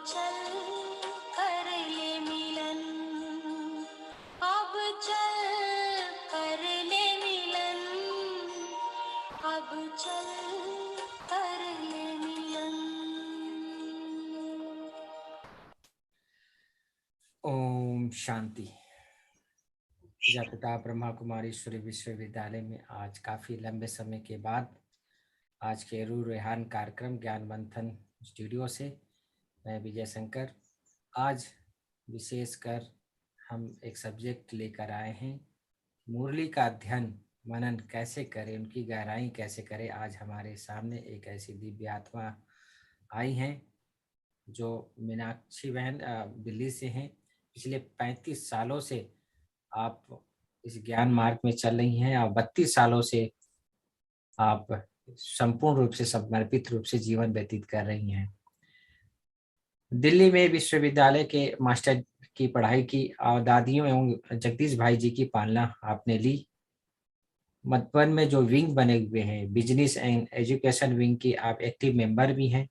चल कर ले मिलन, अब चल कर ले मिलन, अब चल कर ले मिलन। ओम शांति। प्रजापिता ब्रह्मा कुमारी ईश्वरी विश्वविद्यालय में आज काफी लंबे समय के बाद आज के रूह रेहान कार्यक्रम ज्ञान मंथन स्टूडियो से मैं विजय शंकर आज विशेषकर हम एक सब्जेक्ट लेकर आए हैं, मुरली का अध्ययन मनन कैसे करें, उनकी गहराई कैसे करें। आज हमारे सामने एक ऐसी दिव्य आत्मा आई हैं जो मीनाक्षी बहन दिल्ली से हैं। पिछले 35 सालों से आप इस ज्ञान मार्ग में चल रही हैं और 32 सालों से आप संपूर्ण रूप से समर्पित रूप से जीवन व्यतीत कर रही हैं। दिल्ली में विश्वविद्यालय के मास्टर की पढ़ाई की और दादियों एवं जगदीश भाई जी की पालना आपने ली। मधुबन में जो विंग बने हुए हैं, बिजनेस एंड एजुकेशन विंग की आप एक्टिव मेंबर भी हैं।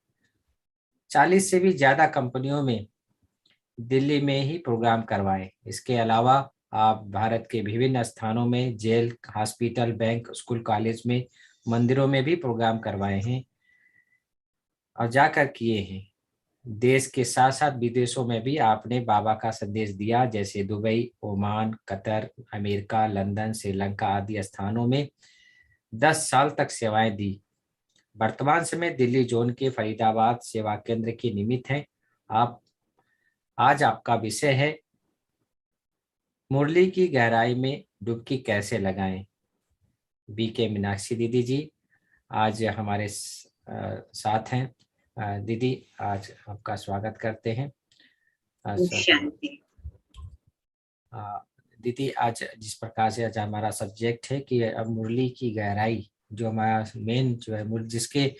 40 से भी ज्यादा कंपनियों में दिल्ली में ही प्रोग्राम करवाए। इसके अलावा आप भारत के विभिन्न स्थानों में jail, hospital, bank, school, college में, मंदिरों में भी प्रोग्राम करवाए हैं और जाकर किए हैं। देश के साथ साथ विदेशों में भी आपने बाबा का संदेश दिया, जैसे Dubai, Oman, Qatar, America, London, Sri Lanka आदि स्थानों में 10 साल तक सेवाएं दी। वर्तमान समय दिल्ली जोन के फरीदाबाद सेवा केंद्र की निमित्त हैं आप। आज आपका विषय है मुरली की गहराई में डुबकी कैसे लगाएं। बीके मीनाक्षी दीदी जी आज हमारे साथ हैं। दीदी आज आपका स्वागत करते हैं। दीदी आज जिस प्रकार से आज हमारा सब्जेक्ट है कि अब मुरली की गहराई, जो हमारा मेन जो है जिसके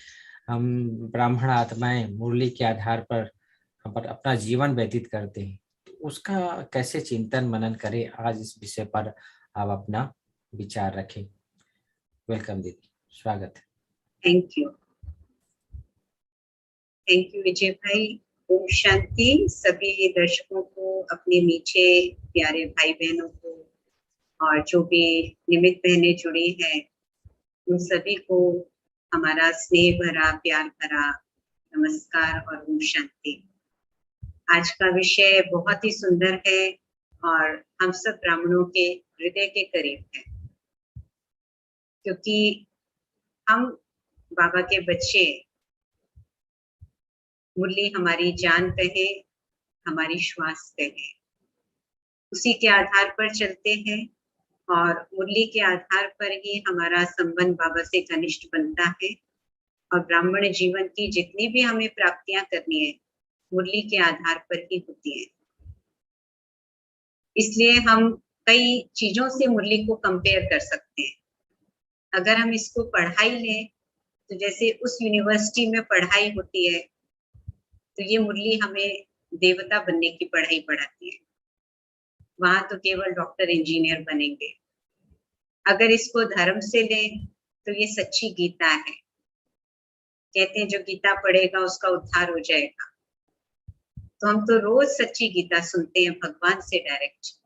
हम ब्राह्मण आत्माएं मुरली के आधार पर हम पर अपना जीवन व्यतीत करते हैं, तो उसका कैसे चिंतन मनन करें, आज इस विषय पर आप अपना विचार रखें। वेलकम दीदी, स्वागत है। थैंक यू विजय भाई। ओम शांति। सभी दर्शकों को, अपने मीठे प्यारे भाई बहनों को और जो भी निमित्त बहनें जुड़ी हैं, उन सभी को हमारा स्नेह भरा प्यार भरा नमस्कार और ओम शांति। आज का विषय बहुत ही सुंदर है और हम सब ब्राह्मणों के हृदय के करीब है, क्योंकि हम बाबा के बच्चे। मुरली हमारी जान कहे, हमारी श्वास कहे, उसी के आधार पर चलते हैं और मुरली के आधार पर ही हमारा संबंध बाबा से घनिष्ठ बनता है। और ब्राह्मण जीवन की जितनी भी हमें प्राप्तियां करनी है, मुरली के आधार पर ही होती है। इसलिए हम कई चीजों से मुरली को कंपेयर कर सकते हैं। अगर हम इसको पढ़ाई लें, तो जैसे उस यूनिवर्सिटी में पढ़ाई होती है, तो ये मुरली हमें देवता बनने की पढ़ाई पढ़ाती है। वहां तो केवल डॉक्टर इंजीनियर बनेंगे। अगर इसको धर्म से लें, तो ये सच्ची गीता है। कहते हैं जो गीता पढ़ेगा उसका उद्धार हो जाएगा। तो हम तो रोज सच्ची गीता सुनते हैं भगवान से डायरेक्ट।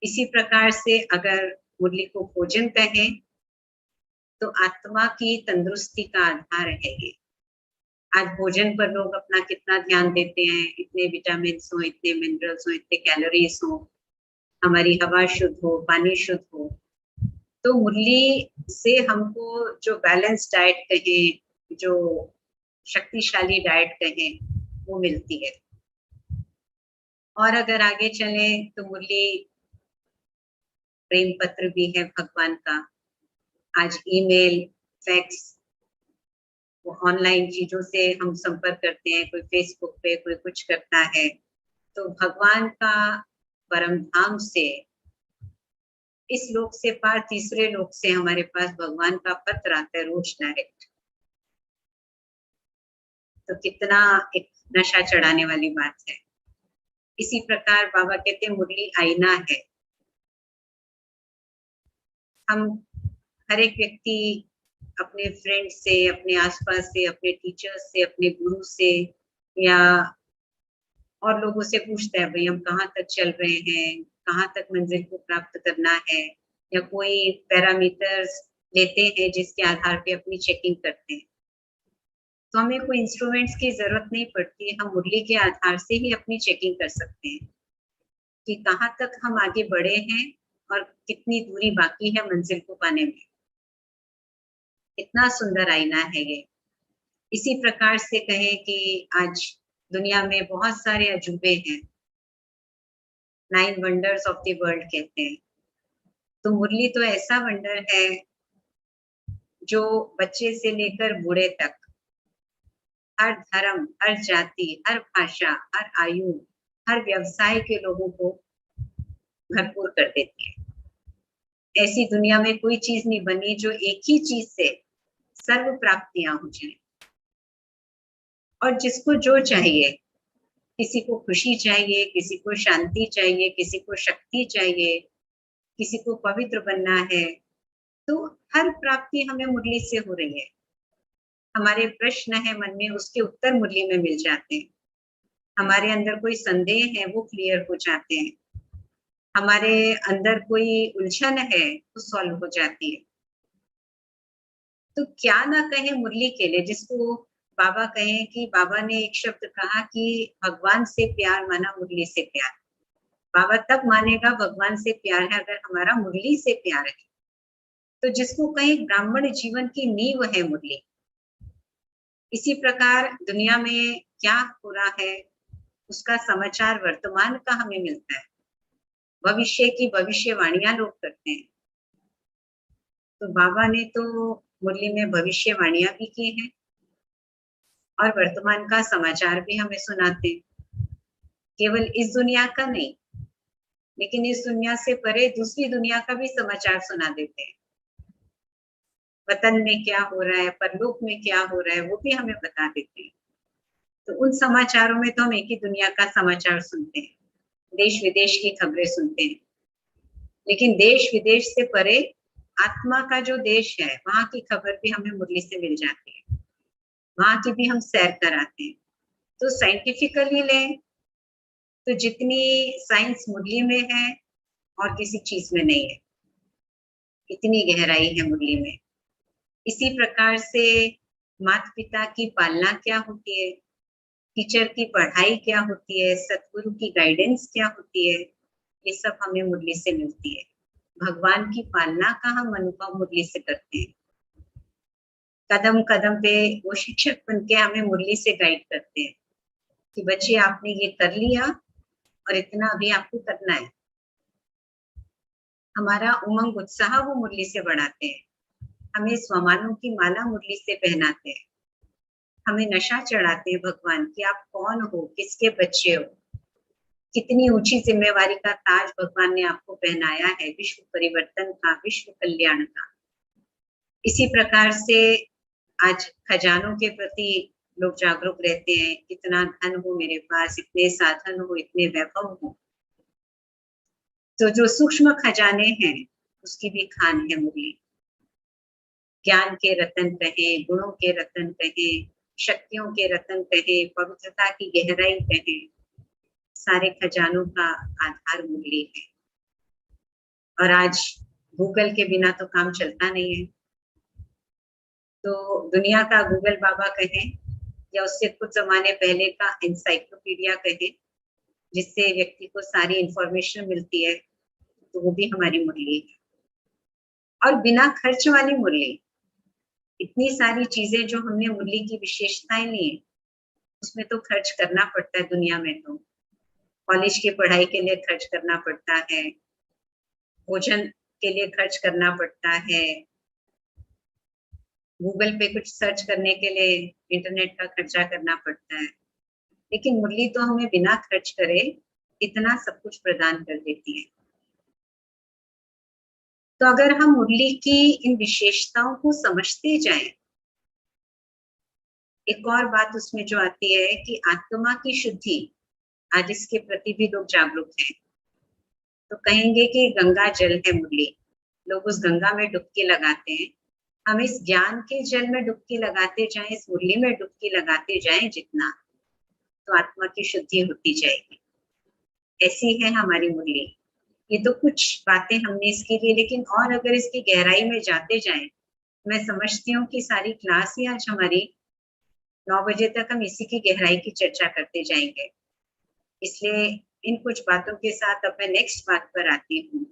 इसी प्रकार से अगर मुरली को भोजन कहें, तो आत्मा की तंदुरुस्ती का आधार है ये। आज भोजन पर लोग अपना कितना ध्यान देते हैं, इतने विटामिन हो, इतने मिनरल्स हो, इतने कैलोरीज हो, हमारी हवा शुद्ध हो, पानी शुद्ध हो। तो मुरली से हमको जो बैलेंस डाइट कहें, जो शक्तिशाली डाइट कहें, वो मिलती है। और अगर आगे चले तो मुरली प्रेम पत्र भी है भगवान का। आज ईमेल, फैक्स, वो ऑनलाइन चीजों से हम संपर्क करते हैं। कोई फेसबुक पे, कोई कुछ करता है, तो भगवान का परम धाम से, इस लोक से पार तीसरे लोक से हमारे पास भगवान का पत्र आता है रोज डायरेक्ट। तो कितना एक नशा चढ़ाने वाली बात है। इसी प्रकार बाबा कहते हैं मुरली आईना है। हम हर एक व्यक्ति अपने फ्रेंड से, अपने आसपास से, अपने टीचर्स से, अपने गुरु से या और लोगों से पूछता है भाई हम कहाँ तक चल रहे हैं, कहाँ तक मंजिल को प्राप्त करना है, या कोई पैरामीटर्स लेते हैं जिसके आधार पे अपनी चेकिंग करते हैं। तो हमें कोई इंस्ट्रूमेंट्स की जरूरत नहीं पड़ती, हम मुरली के आधार से ही अपनी चेकिंग कर सकते हैं कि कहाँ तक हम आगे बढ़े हैं और कितनी दूरी बाकी है मंजिल को पाने में। इतना सुंदर आईना है ये। इसी प्रकार से कहें कि आज दुनिया में बहुत सारे अजूबे हैं, 9 वंडर्स ऑफ द वर्ल्ड कहते हैं। तो मुरली तो ऐसा वंडर है जो बच्चे से लेकर बूढ़े तक, हर धर्म, हर जाति, हर भाषा, हर आयु, हर व्यवसाय के लोगों को भरपूर कर देती है। ऐसी दुनिया में कोई चीज नहीं बनी जो एक ही चीज से सर्व प्राप्तियां हो जाए। और जिसको जो चाहिए, किसी को खुशी चाहिए, किसी को शांति चाहिए, किसी को शक्ति चाहिए, किसी को पवित्र बनना है, तो हर प्राप्ति हमें मुरली से हो रही है। हमारे प्रश्न है मन में, उसके उत्तर मुरली में मिल जाते हैं। हमारे अंदर कोई संदेह है वो क्लियर हो जाते हैं। हमारे अंदर कोई उलझन है वो सॉल्व हो जाती है। तो क्या ना कहे मुरली के लिए, जिसको बाबा कहें कि बाबा ने एक शब्द कहा कि भगवान से प्यार माना मुरली से प्यार। बाबा तब मानेगा भगवान से प्यार है अगर हमारा मुरली से प्यार है। तो जिसको कहें ब्राह्मण जीवन की नींव है मुरली। इसी प्रकार दुनिया में क्या हो रहा है उसका समाचार वर्तमान का हमें मिलता है। भविष्य की भविष्यवाणियां लोग करते हैं। तो बाबा ने तो मुरली में भविष्यवाणियां भी की हैं और वर्तमान का समाचार भी हमें सुनाते हैं। केवल इस दुनिया का नहीं, लेकिन इस दुनिया से परे दूसरी दुनिया का भी समाचार सुना देते हैं। वतन में क्या हो रहा है, परलोक में क्या हो रहा है, वो भी हमें बता देते हैं। तो उन समाचारों में तो हम एक ही दुनिया का समाचार सुनते हैं, देश विदेश की खबरें सुनते हैं। लेकिन देश विदेश से परे आत्मा का जो देश है, वहां की खबर भी हमें मुरली से मिल जाती है, वहां की भी हम सैर कराते हैं। तो साइंटिफिकली लें तो जितनी साइंस मुरली में है और किसी चीज में नहीं है, इतनी गहराई है मुरली में। इसी प्रकार से माता पिता की पालना क्या होती है, टीचर की पढ़ाई क्या होती है, सतगुरु की गाइडेंस क्या होती है, ये सब हमें मुरली से मिलती है। भगवान की पालना का हम अनुभव मुरली से करते हैं। कदम कदम पे वो शिक्षक बन के हमें मुरली से गाइड करते हैं कि बच्चे आपने ये कर लिया और इतना अभी आपको करना है। हमारा उमंग उत्साह वो मुरली से बढ़ाते हैं। हमें स्वमानों की माला मुरली से पहनाते हैं। हमें नशा चढ़ाते हैं भगवान कि आप कौन हो, किसके बच्चे हो, कितनी ऊंची जिम्मेवारी का ताज भगवान ने आपको पहनाया है, विश्व परिवर्तन का, विश्व कल्याण का। इसी प्रकार से आज खजानों के प्रति लोग जागरूक रहते हैं। कितना धन हो मेरे पास, इतने साधन हो, इतने वैभव हो, तो जो सूक्ष्म खजाने हैं उसकी भी खान है मुरली। ज्ञान के रतन कहे, गुणों के रतन कहे, शक्तियों के रतन कहे, पवित्रता की गहराई कहे, सारे खजानों का आधार मुरली है। और आज गूगल के बिना तो काम चलता नहीं है। तो दुनिया का गूगल बाबा कहे या उससे कुछ जमाने पहले का एनसाइक्लोपीडिया कहे, जिससे व्यक्ति को सारी इंफॉर्मेशन मिलती है, तो वो भी हमारी मुरली है। और बिना खर्च वाली मुरली, इतनी सारी चीजें जो हमने मुरली की विशेषताएं ली, उसमें तो खर्च करना पड़ता है। दुनिया में तो कॉलेज की पढ़ाई के लिए खर्च करना पड़ता है, भोजन के लिए खर्च करना पड़ता है, गूगल पे कुछ सर्च करने के लिए इंटरनेट का खर्चा करना पड़ता है। लेकिन मुरली तो हमें बिना खर्च करे इतना सब कुछ प्रदान कर देती है। तो अगर हम मुरली की इन विशेषताओं को समझते जाएं, एक और बात उसमें जो आती है कि आत्मा की शुद्धि, आज इसके प्रति भी लोग जागरूक हैं। तो कहेंगे कि गंगा जल है मुरली, लोग उस गंगा में डुबकी लगाते हैं। हम इस ज्ञान के जल में डुबकी लगाते जाएं, इस मुरली में डुबकी लगाते जाएं जितना, तो तो आत्मा की शुद्धि होती जाएगी। ऐसी है हमारी मुरली। ये तो कुछ बातें हमने इसके लिए, लेकिन और अगर इसकी गहराई में जाते जाएं, मैं समझती हूँ कि सारी क्लास ही आज हमारी 9 बजे तक हम इसी की गहराई की चर्चा करते जाएंगे। इसलिए इन कुछ बातों के साथ अब मैं नेक्स्ट बात पर आती हूँ।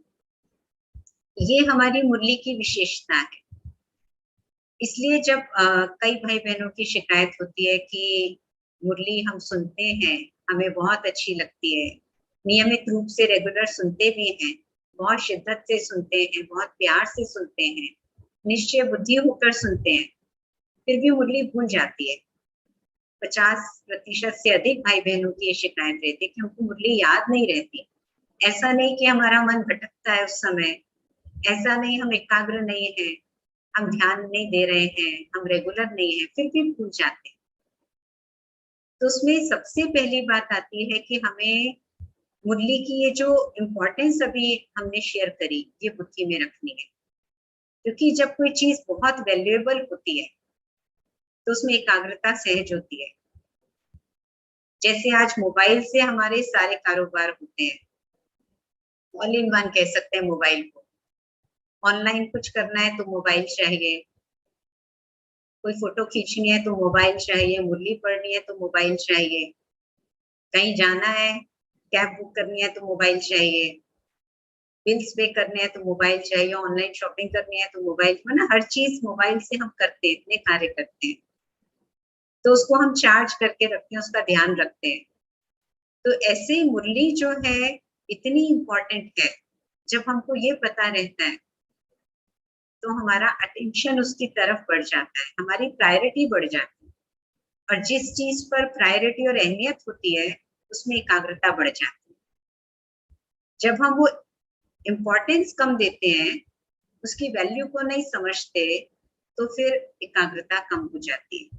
ये हमारी मुरली की विशेषता है। इसलिए जब कई भाई बहनों की शिकायत होती है कि मुरली हम सुनते हैं, हमें बहुत अच्छी लगती है, नियमित रूप से रेगुलर सुनते भी हैं, बहुत शिद्दत से सुनते हैं, बहुत प्यार से सुनते हैं, निश्चय बुद्धि होकर सुनते हैं, फिर भी मुरली भूल जाती है। 50% से अधिक भाई बहनों की ये शिकायत रहती है कि उनको मुरली याद नहीं रहती। ऐसा नहीं कि हमारा मन भटकता है उस समय, ऐसा नहीं हम एकाग्र नहीं है, हम ध्यान नहीं दे रहे हैं, हम रेगुलर नहीं है, फिर भी भूल जाते हैं। तो उसमें सबसे पहली बात आती है कि हमें मुरली की ये जो इम्पोर्टेंस अभी हमने शेयर करी, ये बुद्धि में रखनी है। क्योंकि जब कोई चीज बहुत वैल्यूएबल होती है तो उसमें एकाग्रता सहज होती है। जैसे आज मोबाइल से हमारे सारे कारोबार होते हैं, ऑल इन वन कह सकते हैं मोबाइल को। ऑनलाइन कुछ करना है तो मोबाइल चाहिए, कोई फोटो खींचनी है तो मोबाइल चाहिए, मुरली पढ़नी है तो मोबाइल चाहिए, कहीं जाना है, कैब बुक करनी है तो मोबाइल चाहिए, बिल्स पे करने हैं तो मोबाइल चाहिए, ऑनलाइन शॉपिंग करनी है तो मोबाइल, मतलब हर चीज मोबाइल से हम करते हैं, इतने कार्य करते हैं, तो उसको हम चार्ज करके रखते हैं, उसका ध्यान रखते हैं। तो ऐसे मुरली जो है इतनी इम्पोर्टेंट है। जब हमको ये पता रहता है तो हमारा अटेंशन उसकी तरफ बढ़ जाता है, हमारी प्रायोरिटी बढ़ जाती है, और जिस चीज पर प्रायोरिटी और अहमियत होती है उसमें एकाग्रता बढ़ जाती है। जब हम वो इम्पोर्टेंस कम देते हैं, उसकी वैल्यू को नहीं समझते, तो फिर एकाग्रता कम हो जाती है।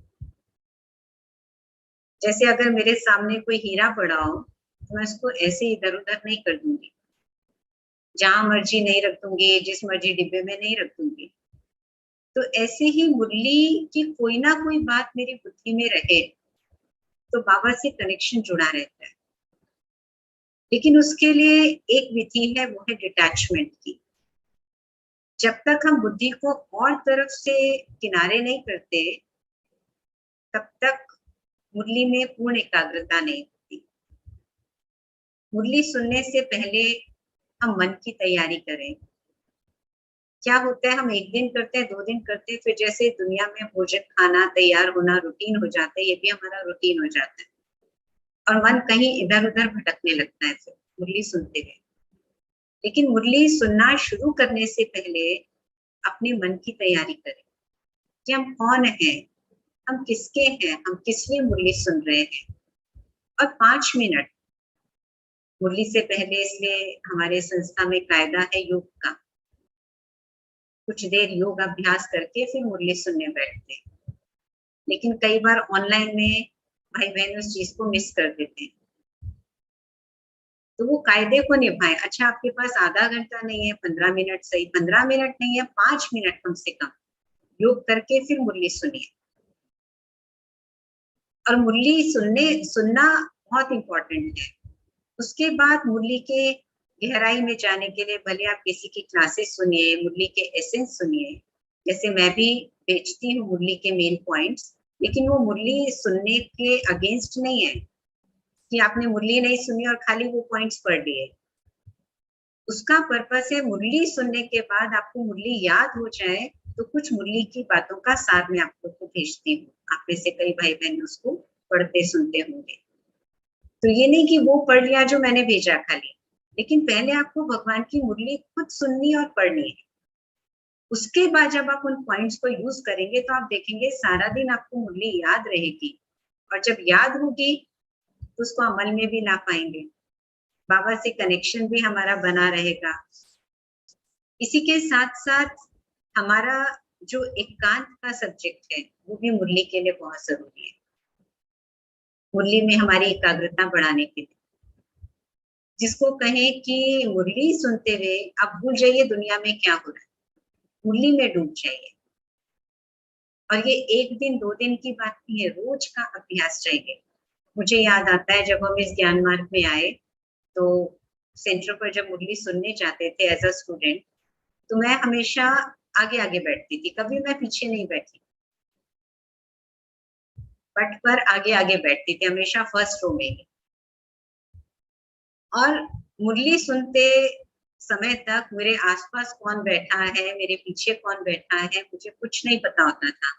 जैसे अगर मेरे सामने कोई हीरा पड़ा हो तो मैं उसको ऐसे इधर उधर नहीं कर दूंगी, जहां मर्जी नहीं रख दूंगी, जिस मर्जी डिब्बे में नहीं रख दूंगी। तो ऐसे ही मुरली की कोई ना कोई बात मेरी बुद्धि में रहे तो बाबा से कनेक्शन जुड़ा रहता है। लेकिन उसके लिए एक विधि है, वो है डिटैचमेंट की। जब तक हम बुद्धि को और तरफ से किनारे नहीं करते, तब तक मुरली में पूर्ण एकाग्रता नहीं होती। मुरली सुनने से पहले हम मन की तैयारी करें। क्या होता है, हम एक दिन करते हैं, 2 दिन करते हैं, फिर जैसे दुनिया में भोजन खाना तैयार होना रूटीन हो जाता है, ये भी हमारा रूटीन हो जाता है, और मन कहीं इधर उधर भटकने लगता है फिर मुरली सुनते हुए। लेकिन मुरली सुनना शुरू करने से पहले अपने मन की तैयारी करें कि हम कौन हैं, हम किसके हैं, हम किस लिए मुरली सुन रहे हैं। और 5 मिनट मुरली से पहले, इसलिए हमारे संस्था में कायदा है योग का, कुछ देर योग अभ्यास करके फिर मुरली सुनने बैठते हैं। लेकिन कई बार ऑनलाइन में भाई बहन उस चीज को मिस कर देते हैं, तो वो कायदे को निभाएं। अच्छा, आपके पास आधा घंटा नहीं है, 15 मिनट सही, 15 मिनट नहीं है, 5 मिनट कम से कम योग करके फिर मुरली सुनिए। और मुरली सुनना बहुत इंपॉर्टेंट है। उसके बाद मुरली के गहराई में जाने के लिए भले आप किसी की क्लासेस सुनिए, मुरली के एसेंस सुनिए, जैसे मैं भी बेचती हूँ मुरली के मेन पॉइंट्स, लेकिन वो मुरली सुनने के अगेंस्ट नहीं है कि आपने मुरली नहीं सुनी और खाली वो पॉइंट्स पढ़ लिए। उसका पर्पस है मुरली सुनने के बाद आपको मुरली याद हो जाए, तो कुछ मुरली की बातों का सार मैं आप लोग को भेजती हूँ। आप में से कई भाई बहन उसको पढ़ते सुनते होंगे। तो ये नहीं कि वो पढ़ लिया जो मैंने भेजा खाली, लेकिन पहले आपको भगवान की मुरली खुद सुननी और पढ़नी है। उसके बाद जब आप उन पॉइंट्स को यूज करेंगे तो आप देखेंगे सारा दिन आपको मुरली याद रहेगी, और जब याद होगी तो उसको अमल में भी ला पाएंगे, बाबा से कनेक्शन भी हमारा बना रहेगा। इसी के साथ साथ हमारा जो एकांत का सब्जेक्ट है वो भी मुरली के लिए बहुत जरूरी है, मुरली में हमारी एकाग्रता बढ़ाने के लिए। जिसको कहें कि मुरली सुनते हुए आप भूल जाइए दुनिया में क्या हो रहा है, मुरली में डूब जाइए। और ये 1 दिन 2 दिन की बात नहीं है, रोज का अभ्यास चाहिए। मुझे याद आता है जब हम इस ज्ञान मार्ग में आए तो सेंटर पर जब मुरली सुनने जाते थे एज अ स्टूडेंट, तो मैं हमेशा आगे आगे बैठती थी, कभी मैं पीछे नहीं बैठी, बट पर आगे आगे बैठती थी, हमेशा फर्स्ट रो में ही। और मुरली सुनते समय तक मेरे आसपास कौन बैठा है, मेरे पीछे कौन बैठा है, मुझे कुछ नहीं पता होता था।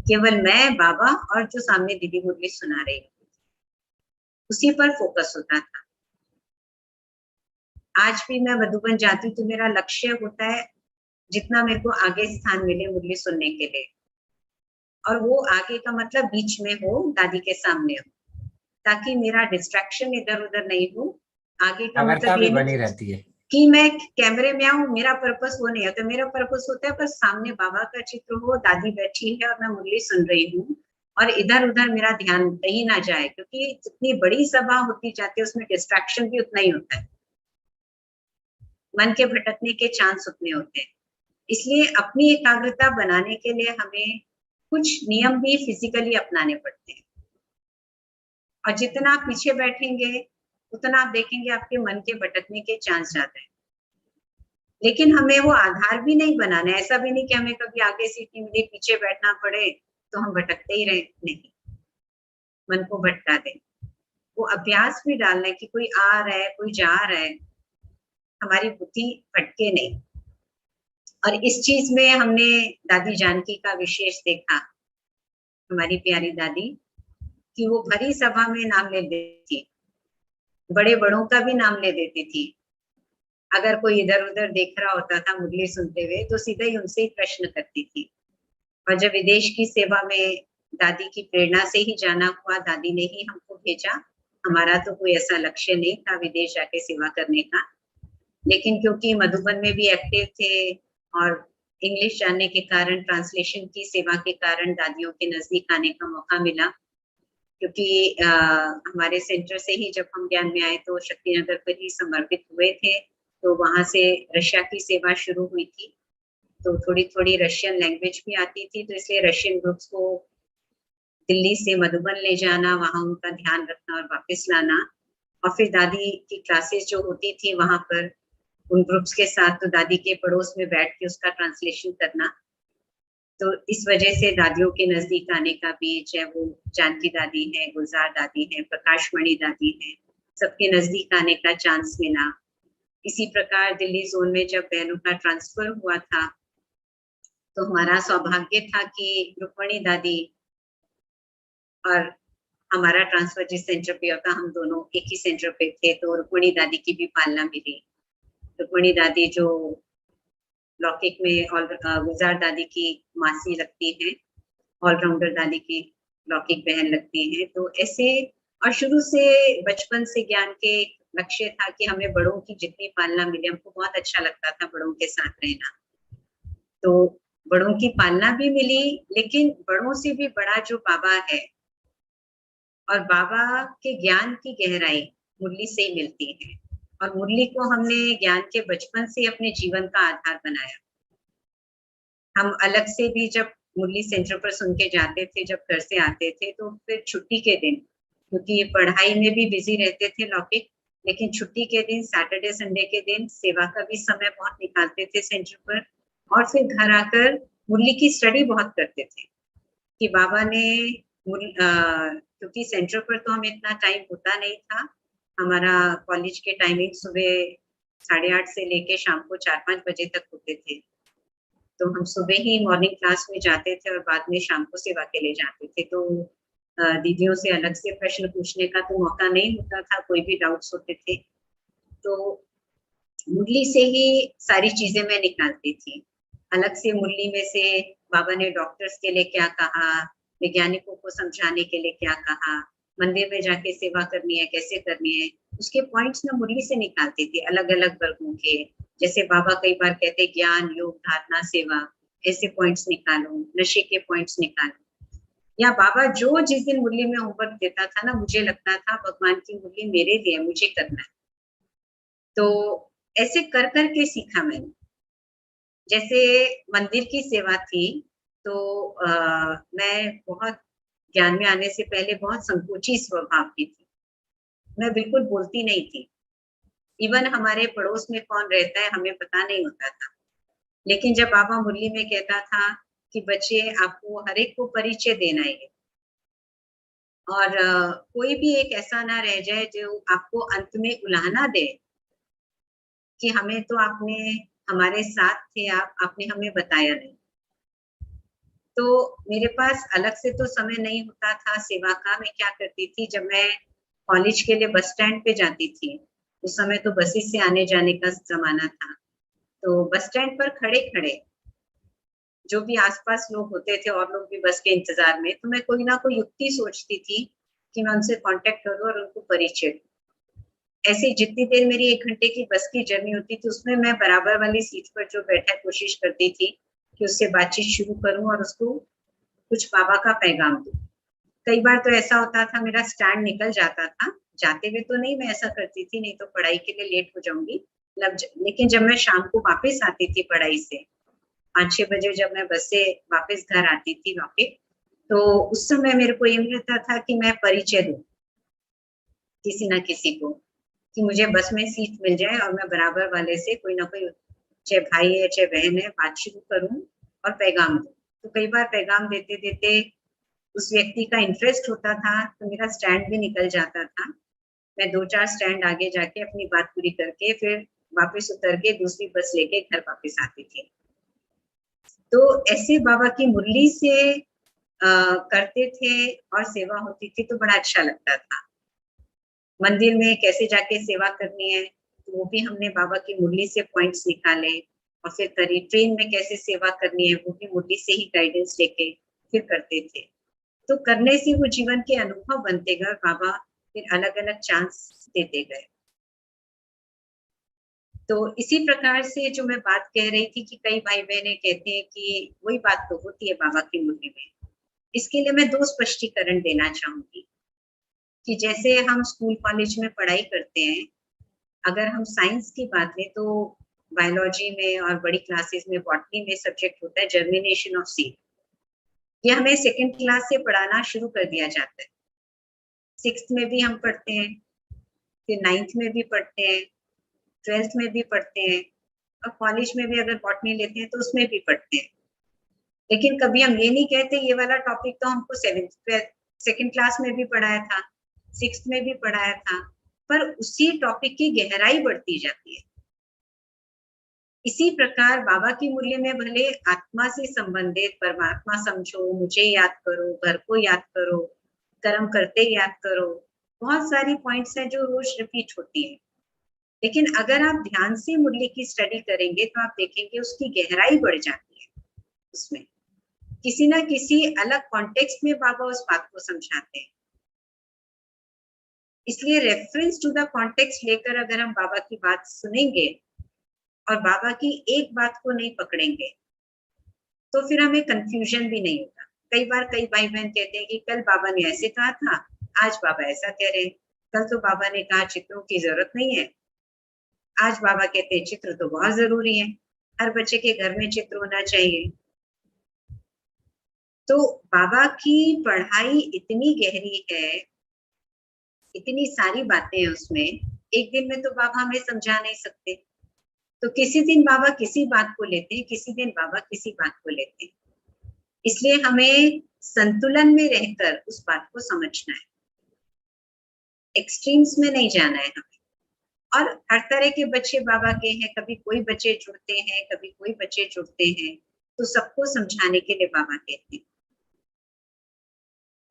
केवल मैं, बाबा और जो सामने दीदी मुरली सुना रही, उसी पर फोकस होता था। आज भी मैं मधुबन जाती हूँ तो मेरा लक्ष्य होता है जितना मेरे को आगे स्थान मिले मुरली सुनने के लिए, और वो आगे का मतलब बीच में हो, दादी के सामने हो, ताकि मेरा डिस्ट्रैक्शन इधर उधर नहीं हो। आगे का एकाग्रता मतलब भी ये बनी नहीं रहती है। कि मैं कैमरे में आऊं, मेरा पर्पस वो नहीं होता। मेरा पर्पस होता है बस सामने बाबा का चित्र हो, दादी बैठी है और मैं मुरली सुन रही हूँ, और इधर उधर मेरा ध्यान कहीं ना जाए, क्योंकि जितनी बड़ी सभा होती जाती है उसमें डिस्ट्रैक्शन भी उतना ही होता है, मन के भटकने के चांस उतने होते हैं। इसलिए अपनी एकाग्रता बनाने के लिए हमें कुछ नियम भी फिजिकली अपनाने पड़ते हैं, और जितना आप पीछे बैठेंगे उतना आप देखेंगे आपके मन के भटकने के चांस ज्यादा है। लेकिन हमें वो आधार भी नहीं बनाना है, ऐसा भी नहीं कि हमें कभी आगे सीट नहीं मिली, पीछे बैठना पड़े तो हम भटकते ही रहे, नहीं, मन को भटका दे। वो अभ्यास भी डालना है कि कोई आ रहा है, कोई जा रहा है, हमारी बुद्धि भटके नहीं। और इस चीज में हमने दादी जानकी का विशेष देखा, हमारी प्यारी दादी, कि वो भरी सभा में नाम ले देती थी, बड़े बड़ों का भी नाम ले देती थी। अगर कोई इधर उधर देख रहा होता था मुरली सुनते हुए तो सीधा ही उनसे ही प्रश्न करती थी। और जब विदेश की सेवा में दादी की प्रेरणा से ही जाना हुआ, दादी ने ही हमको भेजा, हमारा तो कोई ऐसा लक्ष्य नहीं था विदेश जाके सेवा करने का, लेकिन क्योंकि मधुबन में भी एक्टिव थे और इंग्लिश जानने के कारण, ट्रांसलेशन की सेवा के कारण दादियों के नजदीक आने का मौका मिला। क्योंकि हमारे सेंटर से ही जब हम ज्ञान में आए तो शक्तिनगर पर ही समर्पित हुए थे, तो वहां से रशिया की सेवा शुरू हुई थी, तो थोड़ी थोड़ी रशियन लैंग्वेज भी आती थी, तो इसलिए रशियन ग्रुप्स को दिल्ली से मधुबन ले जाना, वहां उनका ध्यान रखना और वापस लाना, और फिर दादी की क्लासेस जो होती थी वहां पर उन ग्रुप्स के साथ, तो दादी के पड़ोस में बैठ के उसका ट्रांसलेशन करना। तो इस वजह से दादियों के नजदीक आने का भी, चाहे वो जानकी दादी है, गुलजार दादी है, प्रकाशमणि दादी है, सबके नजदीक आने का चांस मिला। इसी प्रकार दिल्ली जोन में जब बहनों का ट्रांसफर हुआ था तो हमारा सौभाग्य था कि रुक्मणी दादी और हमारा ट्रांसफर जिस सेंटर पे होता, हम दोनों एक ही सेंटर पे थे, तो रुक्मणी दादी की भी पालना मिली। रुक्मणी दादी जो लौकिक में और गुलजार दादी की मासी लगती है, ऑलराउंडर दादी की लौकिक बहन लगती है, तो ऐसे। और शुरू से बचपन से ज्ञान के लक्ष्य था कि हमें बड़ों की जितनी पालना मिले, हमको बहुत अच्छा लगता था बड़ों के साथ रहना, तो बड़ों की पालना भी मिली। लेकिन बड़ों से भी बड़ा जो बाबा है, और बाबा के ज्ञान की गहराई मुरली से ही मिलती है, और मुरली को हमने ज्ञान के बचपन से अपने जीवन का आधार बनाया। हम अलग से भी जब मुरली सेंटर पर सुन के जाते थे, जब घर से आते थे, तो फिर छुट्टी के दिन, क्योंकि पढ़ाई में भी बिजी रहते थे लौकिक, लेकिन छुट्टी के दिन, सैटरडे संडे के दिन सेवा का भी समय बहुत निकालते थे सेंटर पर, और फिर घर आकर मुरली की स्टडी बहुत करते थे कि बाबा ने क्योंकि सेंटर पर तो हमें इतना टाइम होता नहीं था, हमारा कॉलेज के टाइमिंग सुबह 8:30 से लेके शाम को 4-5 बजे तक होते थे, तो हम सुबह ही मॉर्निंग क्लास में जाते थे और बाद में शाम को सेवा के लिए जाते थे, तो दीदियों से अलग से प्रश्न पूछने का तो मौका नहीं होता था, कोई भी डाउट्स होते थे तो मुरली से ही सारी चीजें मैं निकालती थी। अलग से मुरली में से बाबा ने डॉक्टर्स के लिए क्या कहा, वैज्ञानिकों को समझाने के लिए क्या कहा, मंदिर में जाके सेवा करनी है कैसे करनी है, उसके पॉइंट्स मैं मुरली से निकालती थी, अलग अलग वर्गों के। जैसे बाबा कई बार कहते ज्ञान, योग, धारणा, सेवा, ऐसे पॉइंट्स निकालो, नशे के पॉइंट्स निकालो, या बाबा जो जिस दिन मुरली में होमवर्क देता था ना, मुझे लगता था भगवान की मुरली मेरे लिए, मुझे करना है, तो ऐसे कर करके सीखा मैंने। जैसे मंदिर की सेवा थी तो मैं बहुत ज्ञान में आने से पहले बहुत संकोची स्वभाव की थी। मैं बिल्कुल बोलती नहीं थी। इवन हमारे पड़ोस में कौन रहता है हमें पता नहीं होता था। लेकिन जब बाबा मुरली में कहता था कि बच्चे आपको हर एक को परिचय देना है और कोई भी एक ऐसा ना रह जाए जो आपको अंत में उलाहना दे कि हमें तो आपने हमारे साथ थे आपने हमें बताया नहीं। तो मेरे पास अलग से तो समय नहीं होता था सेवा का। मैं क्या करती थी, जब मैं कॉलेज के लिए बस स्टैंड पे जाती थी, उस समय तो बसेस से आने जाने का जमाना था, तो बस स्टैंड पर खड़े खड़े जो भी आसपास लोग होते थे और लोग भी बस के इंतजार में, तो मैं कोई ना कोई युक्ति सोचती थी कि मैं उनसे कांटेक्ट करूं और उनको परिचय दूं। ऐसे जितनी देर मेरी 1 घंटे की बस की जर्नी होती थी उसमें मैं बराबर वाली सीट पर जो बैठा है कोशिश करती थी कि उससे बातचीत शुरू करूं और उसको कुछ बाबा का पैगाम दूं। कई बार तो ऐसा होता था मेरा स्टैंड निकल जाता था, जाते हुए तो नहीं, मैं ऐसा करती थी नहीं तो पढ़ाई के लिए लेट हो जाऊंगी। लेकिन जब मैं शाम को वापस आती थी पढ़ाई से 5-6 बजे, जब मैं बस से वापस घर आती थी वापस, तो उस समय मेरे को ये रहता था कि मैं परिचय दूं किसी ना किसी को, कि मुझे बस में सीट मिल जाए और मैं बराबर वाले से कोई ना कोई, चाहे भाई है चाहे बहन है, बात शुरू करूं और पैगाम दूं। तो कई बार पैगाम देते देते उस व्यक्ति का इंटरेस्ट होता था तो मेरा स्टैंड भी निकल जाता था। मैं 2-4 स्टैंड आगे जाके अपनी बात पूरी करके फिर वापस उतर के दूसरी बस लेके घर वापस आती थी। तो ऐसे बाबा की मुरली से करते थे और सेवा होती थी तो बड़ा अच्छा लगता था। मंदिर में कैसे जाके सेवा करनी है तो वो भी हमने बाबा की मुरली से पॉइंट्स निकाले और फिर करी। ट्रेन में कैसे सेवा करनी है वो भी मुरली से ही गाइडेंस लेके फिर करते थे। तो करने से वो जीवन के अनुभव बनते गए और बाबा फिर अलग अलग चांस देते गए। तो इसी प्रकार से जो मैं बात कह रही थी कि कई भाई बहने कहते हैं कि वही बात तो होती है बाबा की मुरली में। इसके लिए मैं 2 स्पष्टीकरण देना चाहूंगी कि जैसे हम स्कूल कॉलेज में पढ़ाई करते हैं, अगर हम साइंस की बात लें तो बायोलॉजी में और बड़ी क्लासेस में बॉटनी में सब्जेक्ट होता है जर्मिनेशन ऑफ सीड। ये हमें सेकंड क्लास से पढ़ाना शुरू कर दिया जाता है। 6th में भी हम पढ़ते हैं, फिर 9th में भी पढ़ते हैं, 12th में भी पढ़ते हैं और कॉलेज में भी अगर बॉटनी लेते हैं तो उसमें भी पढ़ते हैं। लेकिन कभी हम ये नहीं कहते ये वाला टॉपिक तो हमको सेकंड क्लास में भी पढ़ाया था, 6th में भी पढ़ाया था, पर उसी टॉपिक की गहराई बढ़ती जाती है। इसी प्रकार बाबा की मुरली में भले आत्मा से संबंधित परमात्मा समझो, मुझे याद करो, घर को याद करो, कर्म करते याद करो, बहुत सारी पॉइंट्स हैं जो रोज रिपीट होती है। लेकिन अगर आप ध्यान से मुरली की स्टडी करेंगे तो आप देखेंगे उसकी गहराई बढ़ जाती है। उसमें किसी ना किसी अलग कॉन्टेक्स्ट में बाबा उस बात को समझाते हैं। इसलिए रेफरेंस टू द कॉन्टेक्स्ट लेकर अगर हम बाबा की बात सुनेंगे और बाबा की एक बात को नहीं पकड़ेंगे तो फिर हमें कंफ्यूजन भी नहीं होगा। कई बार कई भाई बहन कहते हैं कि कल बाबा ने ऐसे कहा था, आज बाबा ऐसा कह रहे हैं। कल तो बाबा ने कहा चित्रों की जरूरत नहीं है, आज बाबा कहते हैं चित्र तो बहुत जरूरी है, हर बच्चे के घर में चित्र होना चाहिए। तो बाबा की पढ़ाई इतनी गहरी है, इतनी सारी बातें हैं उसमें, एक दिन में तो बाबा हमें समझा नहीं सकते। तो किसी दिन बाबा किसी बात को लेते हैं, किसी दिन बाबा किसी बात को लेते हैं। इसलिए हमें संतुलन में रहकर उस बात को समझना है, एक्सट्रीम्स में नहीं जाना है हमें। और हर तरह के बच्चे बाबा के हैं, कभी कोई बच्चे जुड़ते हैं, कभी कोई बच्चे जुड़ते हैं, तो सबको समझाने के लिए बाबा कहते हैं।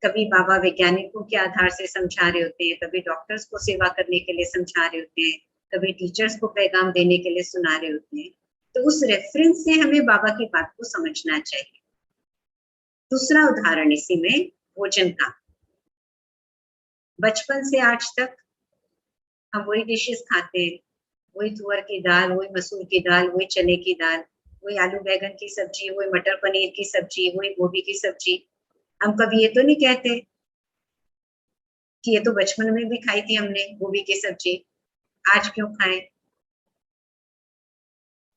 कभी बाबा वैज्ञानिकों के आधार से समझा रहे होते हैं, कभी डॉक्टर्स को सेवा करने के लिए समझा रहे होते हैं, कभी टीचर्स को पैगाम देने के लिए सुना रहे होते हैं। तो उस रेफरेंस से हमें बाबा की बात को समझना चाहिए। दूसरा उदाहरण इसी में भोजन का। बचपन से आज तक हम वही डिशेस खाते हैं, वही तुअर की दाल, वही मसूर की दाल, वही चने की दाल, वही आलू बैगन की सब्जी, वही मटर पनीर की सब्जी, वही गोभी की सब्जी। हम कभी ये तो नहीं कहते कि ये तो बचपन में भी खाई थी हमने गोभी की सब्जी, आज क्यों खाएं।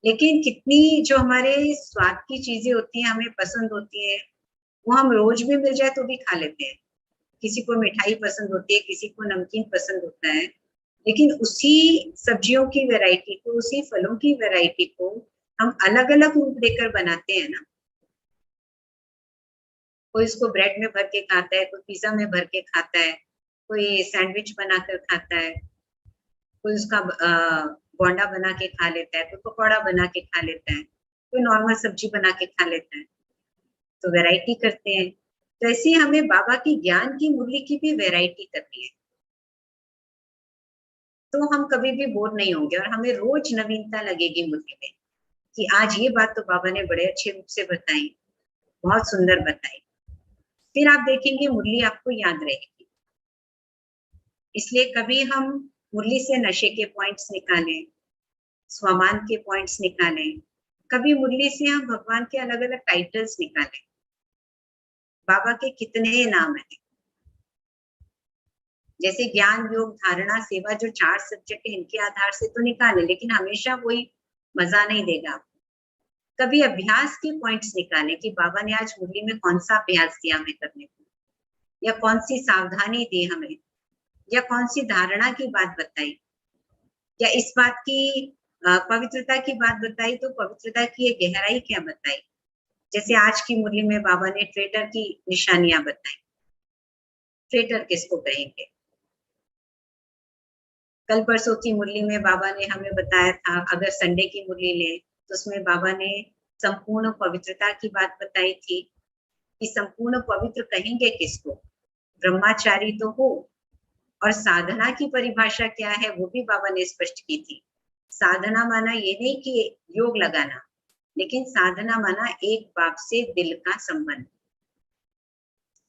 लेकिन कितनी जो हमारे स्वाद की चीजें होती हैं हमें पसंद होती है, वो हम रोज भी मिल जाए तो भी खा लेते हैं। किसी को मिठाई पसंद होती है, किसी को नमकीन पसंद होता है, लेकिन उसी सब्जियों की वैरायटी को, उसी फलों की वैरायटी को हम अलग अलग रूप देकर बनाते हैं ना। कोई इसको ब्रेड में भर के खाता है, कोई पिज्जा में भर के खाता है, कोई सैंडविच बनाकर खाता है, कोई उसका बोंडा बना के खा लेता है, कोई पकौड़ा बना के खा लेता है, कोई नॉर्मल सब्जी बना के खा लेता है। तो वैरायटी करते हैं। तो ऐसे ही हमें बाबा की ज्ञान की मुरली की भी वैरायटी करनी है, तो हम कभी भी बोर नहीं होंगे और हमें रोज नवीनता लगेगी मुरली में कि आज ये बात तो बाबा ने बड़े अच्छे रूप से बताई, बहुत सुंदर बताई। फिर आप देखेंगे मुरली आपको याद रहेगी। इसलिए कभी हम मुरली से नशे के पॉइंट्स निकालें, स्वमान के पॉइंट्स निकालें, कभी मुरली से हम भगवान के अलग अलग टाइटल्स निकालें। बाबा के कितने नाम हैं, जैसे ज्ञान, योग, धारणा, सेवा, जो 4 सब्जेक्ट है, इनके आधार से तो निकालें, लेकिन हमेशा वही मजा नहीं देगा। कभी अभ्यास के पॉइंट्स निकालें कि बाबा ने आज मुरली में कौन सा अभ्यास दिया हमें करने को, या कौन सी सावधानी दी हमें, या कौन सी धारणा की बात बताई, या इस बात की पवित्रता की बात बताई, तो पवित्रता की ये गहराई क्या बताई। जैसे आज की मुरली में बाबा ने ट्रेटर की निशानियां बताई। ट्रेटर किसको कहेंगे? कल परसों की मुरली में बाबा ने हमें बताया था, अगर संडे की मुरली ले तो उसमें बाबा ने संपूर्ण पवित्रता की बात बताई थी कि संपूर्ण पवित्र कहेंगे किसको? ब्रह्मचारी तो हो। और साधना की परिभाषा क्या है वो भी बाबा ने स्पष्ट की थी। साधना माना ये नहीं कि योग लगाना, लेकिन साधना माना एक बाप से दिल का संबंध।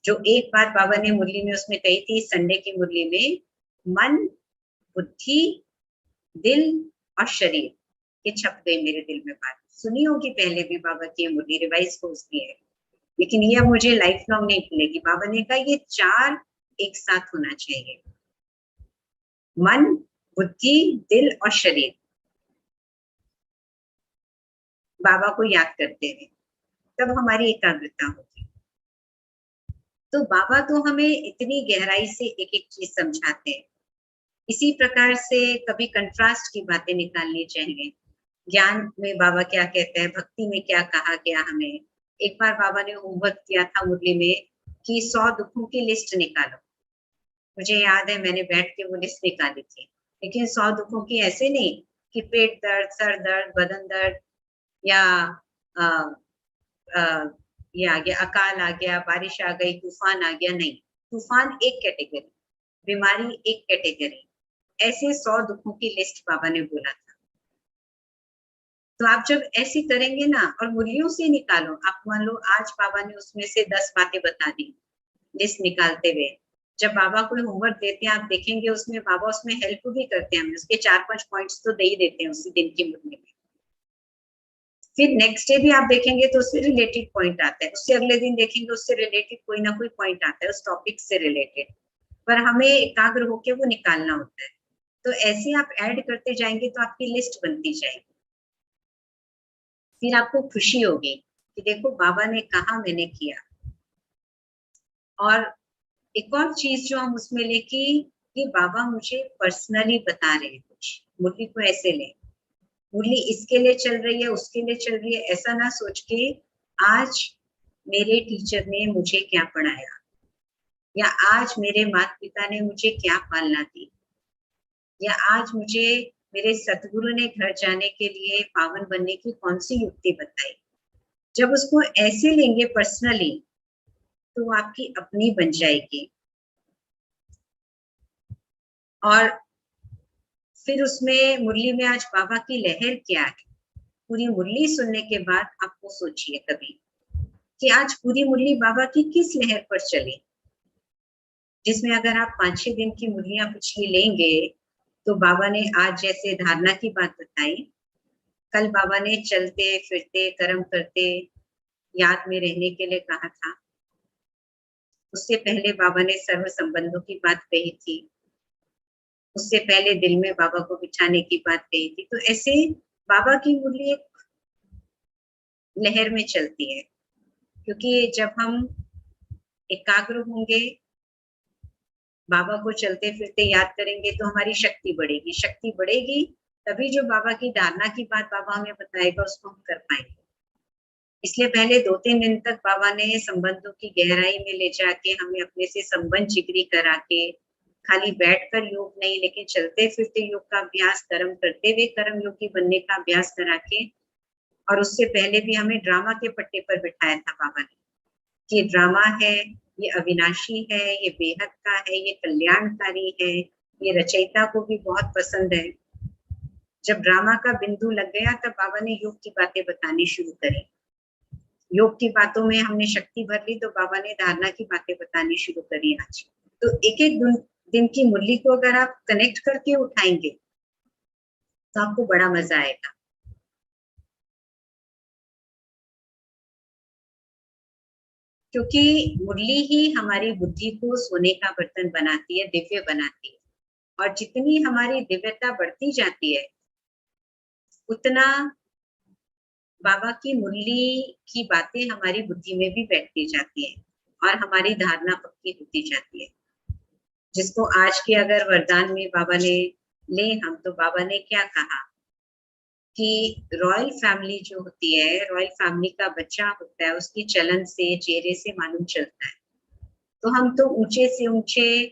जो एक बात बाबा ने मुरली में उसमें कही थी, संडे की मुरली में, मन, बुद्धि, दिल और शरीर, ये छप गई मेरे दिल में बात। सुनी होगी पहले भी बाबा की मुरली, रिवाइज को उसकी है, लेकिन ये मुझे लाइफ लॉन्ग नहीं भूलेगी। बाबा ने कहा ये 4 एक साथ होना चाहिए, मन, बुद्धि, दिल और शरीर। बाबा को याद करते हुए तब हमारी एकाग्रता होगी। तो बाबा तो हमें इतनी गहराई से एक एक चीज समझाते हैं। इसी प्रकार से कभी कंट्रास्ट की बातें निकालनी चाहिए। ज्ञान में बाबा क्या कहते हैं, भक्ति में क्या कहा गया हमें। एक बार बाबा ने होमवर्क किया था मुरली में कि 100 दुखों की लिस्ट निकालो। मुझे याद है मैंने बैठ के वो लिस्ट निकाली थी, लेकिन 100 दुखों की ऐसे नहीं कि पेट दर्द, सर दर्द, बदन दर्द, या आ, आ, ये आ गया अकाल आ गया, बारिश आ गई, तूफान आ गया। नहीं, तूफान एक कैटेगरी, बीमारी एक कैटेगरी, ऐसे 100 दुखों की लिस्ट बाबा ने बोला था। तो आप जब ऐसे करेंगे ना, और मुरलियों से निकालो, आप मान लो आज बाबा ने उसमें से 10 बातें बता दी लिस्ट निकालते हुए। जब बाबा कोई होमवर्क देते हैं, आप देखेंगे उसमें बाबा उसमें हेल्प भी करते हैं हमें, उसके 4-5 पॉइंट्स तो दे ही देते हैं उसी दिन की मुरली में। फिर नेक्स्ट डे भी आप देखेंगे तो उससे रिलेटेड पॉइंट आता है, उससे अगले दिन देखेंगे उससे रिलेटेड कोई ना कोई पॉइंट आता है उस टॉपिक से रिलेटेड, पर हमें एकाग्र होकर वो निकालना होता है। तो ऐसे आप ऐड करते जाएंगे तो आपकी लिस्ट बनती जाएगी। फिर आपको खुशी होगी कि देखो बाबा ने कहा, मैंने किया। और एक और चीज जो हम उसमें ले कि बाबा मुझे पर्सनली बता रहे हैं कुछ, मुरली को ऐसे ले, मुरली इसके लिए चल रही है, उसके लिए चल रही है, ऐसा ना सोच के आज मेरे टीचर ने मुझे क्या पढ़ाया, या आज मेरे माता पिता ने मुझे क्या पालना दी, या आज मुझे मेरे सतगुरु ने घर जाने के लिए पावन बनने की कौन सी युक्ति बताई। जब उसको ऐसे लेंगे पर्सनली तो वो आपकी अपनी बन जाएगी। और फिर उसमें मुरली में आज बाबा की लहर क्या है, पूरी मुरली सुनने के बाद आपको सोचिए कभी कि आज पूरी मुरली बाबा की किस लहर पर चली, जिसमें अगर आप 5-6 दिन की मुरलियां पिछली लेंगे तो बाबा ने आज जैसे धारणा की बात बताई, कल बाबा ने चलते फिरते कर्म करते याद में रहने के लिए कहा था, उससे पहले बाबा ने सर्व संबंधों की बात कही थी, उससे पहले दिल में बाबा को बिठाने की बात कही थी। तो ऐसे बाबा की मुरली एक लहर में चलती है, क्योंकि जब हम एकाग्र होंगे, बाबा को चलते फिरते याद करेंगे तो हमारी शक्ति बढ़ेगी। शक्ति बढ़ेगी तभी जो बाबा की धारणा की बात बाबा हमें बताएगा उसको हम कर पाएंगे। इसलिए पहले 2-3 दिन तक बाबा ने संबंधों की गहराई में ले जाके हमें अपने से संबंध जिगरी करा के, खाली बैठकर योग नहीं लेकिन चलते फिरते योग का अभ्यास, कर्म करते हुए कर्म योगी बनने का अभ्यास करा के, और उससे पहले भी हमें ड्रामा के पट्टे पर बिठाया था बाबा ने। ये ड्रामा है, ये अविनाशी है, ये बेहद का है, ये कल्याणकारी है, ये रचयिता को भी बहुत पसंद है। जब ड्रामा का बिंदु लग गया तब बाबा ने योग की बातें बतानी शुरू करी। योग की बातों में हमने शक्ति भर ली तो बाबा ने धारणा की बातें बतानी शुरू करी आज। तो एक एक दिन की मुरली को अगर आप कनेक्ट करके उठाएंगे तो आपको बड़ा मजा आएगा। क्योंकि मुरली ही हमारी बुद्धि को सोने का बर्तन बनाती है, दिव्य बनाती है, और जितनी हमारी दिव्यता बढ़ती जाती है उतना बाबा की मुरली की बातें हमारी बुद्धि में भी बैठती जाती है और हमारी धारणा पक्की होती जाती है। जिसको आज के अगर वरदान में बाबा ने ले हम, तो बाबा ने क्या कहा कि रॉयल फैमिली जो होती है, रॉयल फैमिली का बच्चा होता है, उसकी चलन से, चेहरे से मालूम चलता है। तो हम तो ऊंचे से ऊंचे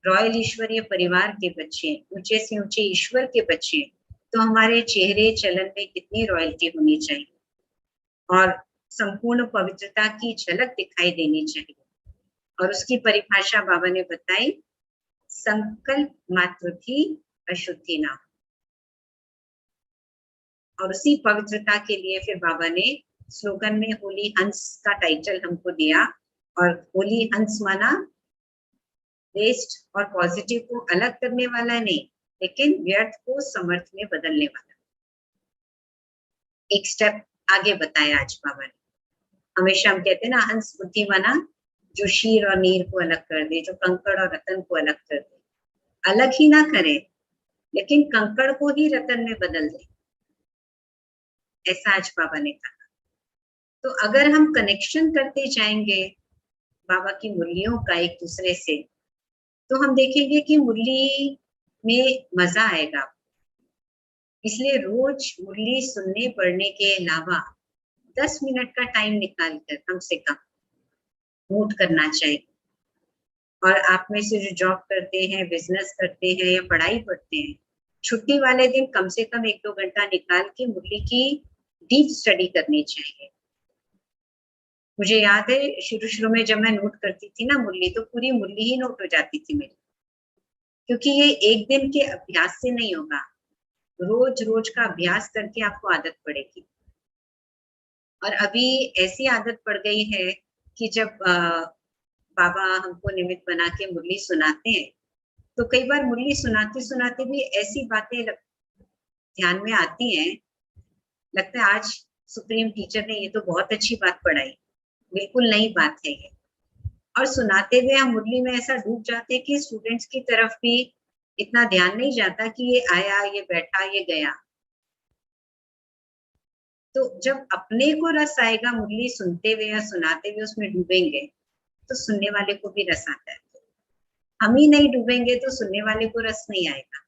रॉयल ईश्वरीय परिवार के बच्चे, ऊंचे से ऊंचे ईश्वर के बच्चे, तो हमारे चेहरे चलन में कितनी रॉयल्टी होनी चाहिए और संपूर्ण पवित्रता की झलक दिखाई देनी चाहिए। और उसकी परिभाषा बाबा ने बताई, संकल्प मात्र भी अशुद्धि ना। और उसी पवित्रता के लिए फिर बाबा ने स्लोगन में होली हंस का टाइटल हमको दिया। और होली हंस माना वेस्ट और पॉजिटिव को अलग करने वाला नहीं, लेकिन व्यर्थ को समर्थ में बदलने वाला। एक स्टेप आगे बताया आज बाबा ने। हमेशा हम कहते हैं ना, हंस बुद्धि माना जो शीर और नीर को अलग कर दे, जो कंकड़ और रतन को अलग कर दे। अलग ही ना करे लेकिन कंकड़ को ही रतन में बदल दे, ऐसा आज बाबा ने कहा। तो अगर हम कनेक्शन करते जाएंगे बाबा की मुरलियों का एक दूसरे से, तो हम देखेंगे कि मुरली में मजा आएगा। इसलिए रोज मुरली सुनने पढ़ने के अलावा 10 मिनट का टाइम निकालकर कम से कम नोट करना चाहिए। और आप में से जो जॉब करते हैं, बिजनेस करते हैं या पढ़ाई पढ़ते हैं, छुट्टी वाले दिन कम से कम 1-2 घंटा निकाल के मुरली की डीप स्टडी करनी चाहिए। मुझे याद है शुरू में जब मैं नोट करती थी ना मुरली, तो पूरी मुरली ही नोट हो जाती थी मेरी। क्योंकि ये एक दिन के अभ्यास से नहीं होगा, रोज रोज का अभ्यास करके आपको आदत पड़ेगी। और अभी ऐसी आदत पड़ गई है कि जब बाबा हमको निमित्त बना के मुरली सुनाते हैं, तो कई बार मुरली सुनाते सुनाते भी ऐसी बातें ध्यान में आती हैं, लगता है आज सुप्रीम टीचर ने ये तो बहुत अच्छी बात पढ़ाई, बिल्कुल नई बात है ये। और सुनाते हुए हम मुरली में ऐसा डूब जाते हैं कि स्टूडेंट्स की तरफ भी इतना ध्यान नहीं जाता कि ये आया, ये बैठा, ये गया। तो जब अपने को रस आएगा मुरली सुनते हुए या सुनाते हुए, उसमें डूबेंगे तो सुनने वाले को भी रस आता है। हम ही नहीं डूबेंगे तो सुनने वाले को रस नहीं आएगा।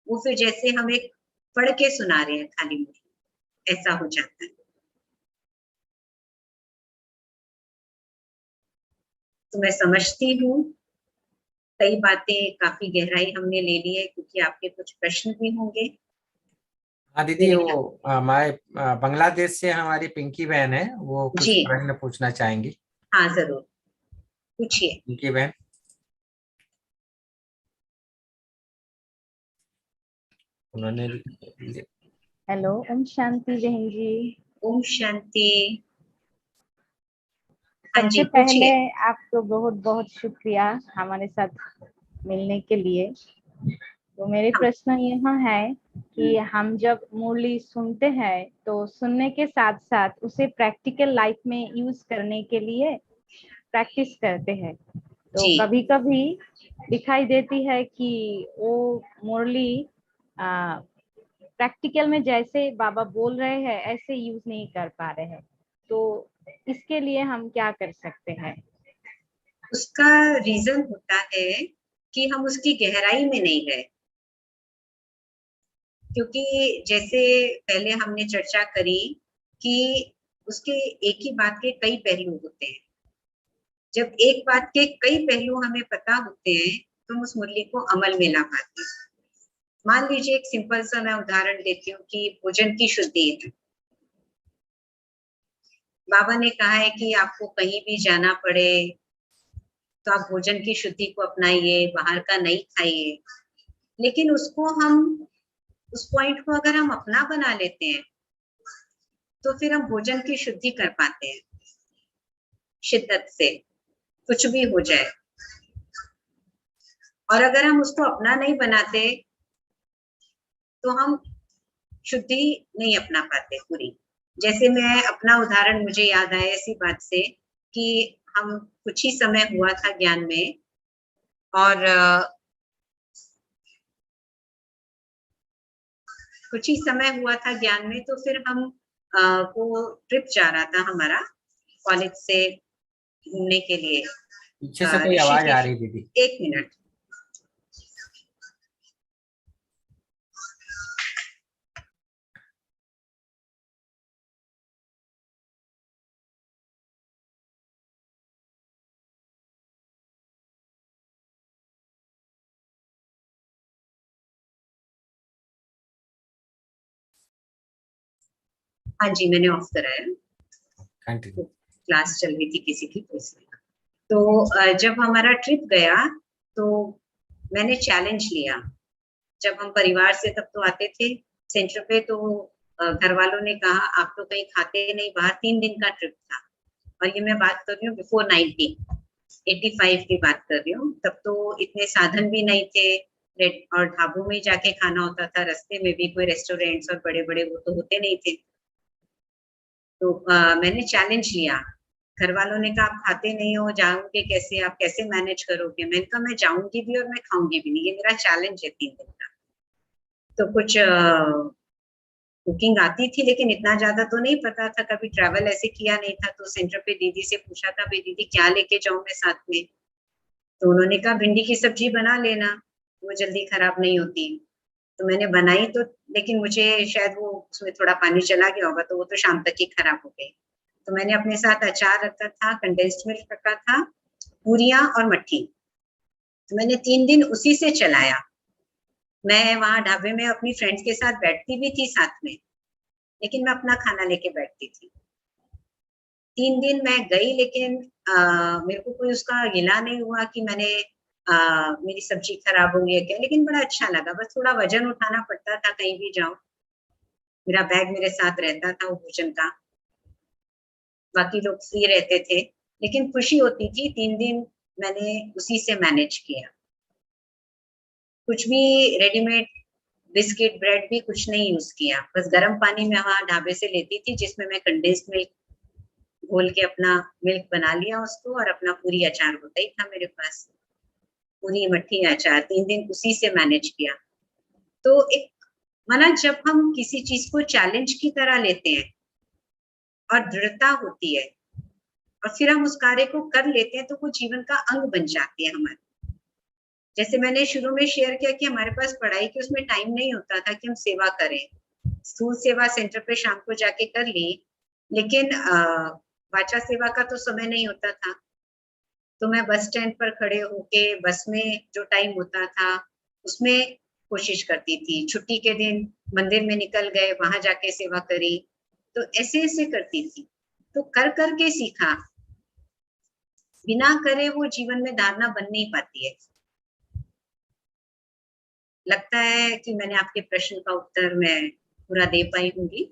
वो फिर जैसे हम एक पढ़ के सुना रहे हैं खाली मुरली, ऐसा हो जाता है। तो मैं समझती हूँ कई बातें काफी गहराई हमने ले ली है, क्योंकि आपके कुछ प्रश्न भी होंगे। हाँ दीदी, वो हमारे बांग्लादेश से हमारी पिंकी बहन है, वो कुछ जी प्रश्न पूछना चाहेंगी। हाँ जरूर पूछिए। पिंकी बहन, उन्होंने हेलो, ओम शांति बहन जी। ओम शांति। हाँ जी सबसे पहले पूछिए। आपको बहुत बहुत शुक्रिया हमारे साथ मिलने के लिए। तो मेरे प्रश्न यह है कि हम जब मुरली सुनते हैं तो सुनने के साथ साथ उसे प्रैक्टिकल लाइफ में यूज करने के लिए प्रैक्टिस करते हैं। तो जी कभी कभी दिखाई देती है कि वो मुरली प्रैक्टिकल में जैसे बाबा बोल रहे हैं ऐसे यूज नहीं कर पा रहे हैं। तो इसके लिए हम क्या कर सकते हैं? उसका रीजन होता है कि हम उसकी गहराई में नहीं गए। क्योंकि जैसे पहले हमने चर्चा करी कि उसके एक ही बात के कई पहलू होते हैं। जब एक बात के कई पहलू हमें पता होते हैं तो हम उस मुरली को अमल में ला पाते हैं। मान लीजिए एक सिंपल सा मैं उदाहरण देती हूँ कि भोजन की शुद्धि है। बाबा ने कहा है कि आपको कहीं भी जाना पड़े तो आप भोजन की शुद्धि को अपनाइए, बाहर का नहीं खाइए। लेकिन उसको हम उस पॉइंट को अगर हम अपना बना लेते हैं तो फिर हम भोजन की शुद्धि कर पाते हैं शिद्दत से, कुछ भी हो जाए। और अगर हम उसको अपना नहीं बनाते तो हम शुद्धि नहीं अपना पाते पूरी। जैसे मैं अपना उदाहरण मुझे याद आया इसी बात से कि हम कुछ ही समय हुआ था ज्ञान में और कुछ ही समय हुआ था ज्ञान में, तो फिर हम वो ट्रिप जा रहा था हमारा कॉलेज से घूमने के लिए पीछे से कोई आवाज आ रही दीदी। एक मिनट। हाँ जी, मैंने ऑफ कराया। कंटिन्यू। क्लास चल रही थी किसी की, तो जब हमारा ट्रिप गया तो मैंने चैलेंज लिया। जब हम परिवार से तब तो आते थे सेंटर पे, तो घर वालों ने कहा आप तो कहीं खाते नहीं बाहर। 3 दिन का ट्रिप था और ये मैं बात कर रही हूँ बिफोर 85 की बात कर रही हूँ। तब तो इतने साधन भी नहीं थे और ढाबों में जाके खाना होता था। रास्ते में भी कोई रेस्टोरेंट्स और बड़े बड़े वो तो होते नहीं थे। तो मैंने चैलेंज लिया। घर वालों ने कहा आप खाते नहीं हो, जाओगे कैसे, आप कैसे मैनेज करोगे? मैंने कहा मैं जाऊंगी भी और मैं खाऊंगी भी नहीं, ये मेरा चैलेंज है 3 दिन का। तो कुछ कुकिंग आती थी लेकिन इतना ज्यादा तो नहीं पता था, कभी ट्रैवल ऐसे किया नहीं था। तो सेंटर पे दीदी से पूछा था भाई दीदी क्या लेके जाऊं मैं साथ में? तो उन्होंने कहा भिंडी की सब्जी बना लेना, वो जल्दी खराब नहीं होती। तो मैंने बनाई तो, लेकिन मुझे शायद वो उसमें थोड़ा पानी चला गया होगा तो वो तो शाम तक ही खराब हो गई। तो मैंने अपने साथ अचार रखा था, कंडेंस्ड मिल्क रखा था, पूरियां और मट्ठी। तो मैंने 3 दिन उसी से चलाया। मैं वहां ढाबे में अपनी फ्रेंड्स के साथ बैठती भी थी साथ में, लेकिन मैं अपना खाना लेके बैठती थी। 3 दिन मैं गई लेकिन मेरे को कोई उसका गिला नहीं हुआ कि मैंने मेरी सब्जी खराब हो गई है क्या। लेकिन बड़ा अच्छा लगा। बस थोड़ा वजन उठाना पड़ता था कहीं भी जाऊं, मेरा बैग मेरे साथ रहता था वो भोजन का। बाकी लोग फ्री रहते थे लेकिन खुशी होती थी। 3 दिन मैंने उसी से मैनेज किया। कुछ भी रेडीमेड बिस्किट ब्रेड भी कुछ नहीं यूज किया। बस गर्म पानी में वहां ढाबे से लेती थी जिसमें मैं कंडेंस्ड मिल्क घोल के अपना मिल्क बना लिया उसको, और अपना पूरी अचार होता ही था मेरे पास, पूरी मट्ठी अचार। 3 दिन उसी से मैनेज किया। तो एक माना जब हम किसी चीज को चैलेंज की तरह लेते हैं और दृढ़ता होती है और फिर हम उस कार्य को कर लेते हैं तो वो जीवन का अंग बन जाती है हमारे। जैसे मैंने शुरू में शेयर किया कि हमारे पास पढ़ाई के उसमें टाइम नहीं होता था कि हम सेवा करें। स्थूल सेवा सेंटर पे शाम को जाके कर ली, लेकिन वाचा सेवा का तो समय नहीं होता था। तो मैं बस स्टैंड पर खड़े होके बस में जो टाइम होता था उसमें कोशिश करती थी। छुट्टी के दिन मंदिर में निकल गए, वहां जाके सेवा करी। तो ऐसे ऐसे करती थी। तो कर करके सीखा। बिना करे वो जीवन में धारणा बन नहीं पाती है। लगता है कि मैंने आपके प्रश्न का उत्तर मैं पूरा दे पाई होंगी।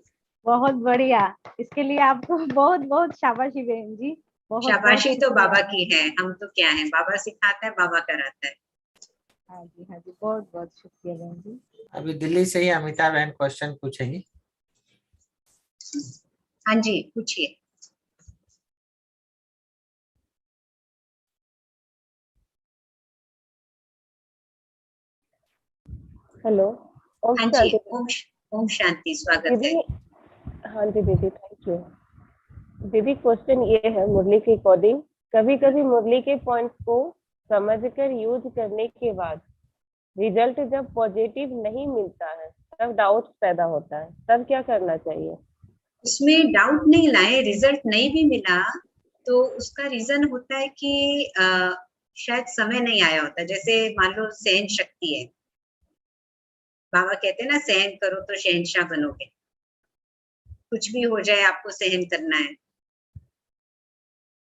बहुत बढ़िया। इसके लिए आपको बहुत बहुत शाबाशी बहन जी। शाबाशी तो बाबा की है, हम तो क्या है, बाबा सिखाता है, बाबा कराता है। हाँ जी, हाँ जी, बहुत बहुत शुक्रिया बहन जी। अभी दिल्ली से ही अमिता बहन क्वेश्चन पूछेंगी। हाँ जी, पूछिए। हेलो। हाँ जी, ओम शांति, स्वागत है। दीदी, हाँ जी दीदी, थैंक यू। दीदी क्वेश्चन ये है मुरली के अकॉर्डिंग कभी कभी मुरली के पॉइंट्स को समझकर यूज करने के बाद रिजल्ट जब पॉजिटिव नहीं मिलता है तब डाउट पैदा होता है, तब क्या करना चाहिए? उसमें डाउट नहीं लाए, रिजल्ट नहीं भी मिला तो उसका रीजन होता है कि शायद समय नहीं आया होता। जैसे मान लो सहन शक्ति है, बाबा कहते हैं ना सहन करो तो शहंशाह बनोगे, कुछ भी हो जाए आपको सहन करना है।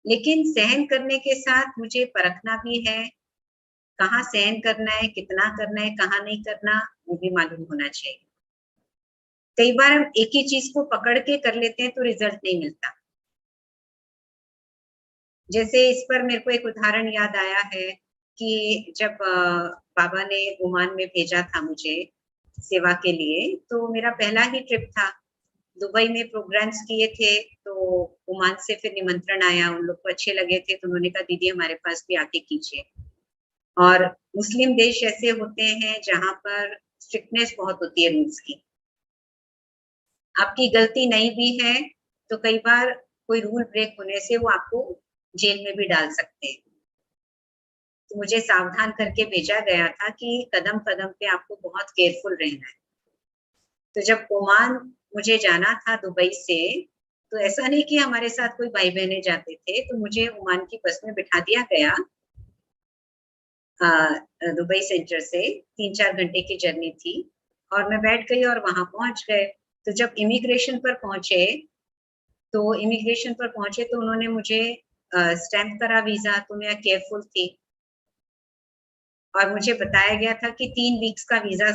लेकिन सहन करने के साथ मुझे परखना भी है, कहाँ सहन करना है, कितना करना है, कहाँ नहीं करना, वो भी मालूम होना चाहिए। कई बार हम एक ही चीज को पकड़ के कर लेते हैं तो रिजल्ट नहीं मिलता। जैसे इस पर मेरे को एक उदाहरण याद आया है कि जब बाबा ने ओमान में भेजा था मुझे सेवा के लिए, तो मेरा पहला ही ट्रिप था। दुबई में प्रोग्राम्स किए थे, तो ओमान से फिर निमंत्रण आया, उन लोग को अच्छे लगे थे तो उन्होंने कहा दीदी हमारे पास भी आके कीजिए। और मुस्लिम देश ऐसे होते हैं जहाँ पर स्ट्रिक्टनेस बहुत होती है रूल्स की। आपकी गलती नहीं भी है तो कई बार कोई रूल ब्रेक होने से वो आपको जेल में भी डाल सकते हैं। तो मुझे सावधान करके भेजा गया था कि कदम कदम पे आपको बहुत केयरफुल रहना है। तो जब ओमान मुझे जाना था दुबई से, तो ऐसा नहीं कि हमारे साथ कोई भाई बहने जाते थे, तो मुझे ओमान की बस में बिठा दिया गया। दुबई सेंटर से 3-4 घंटे की जर्नी थी और मैं बैठ गई और वहां पहुंच गए। तो जब इमिग्रेशन पर पहुंचे तो उन्होंने मुझे स्टैंप करा वीजा, तो मैं केयरफुल थी और मुझे बताया गया था कि 3 वीक्स का वीजा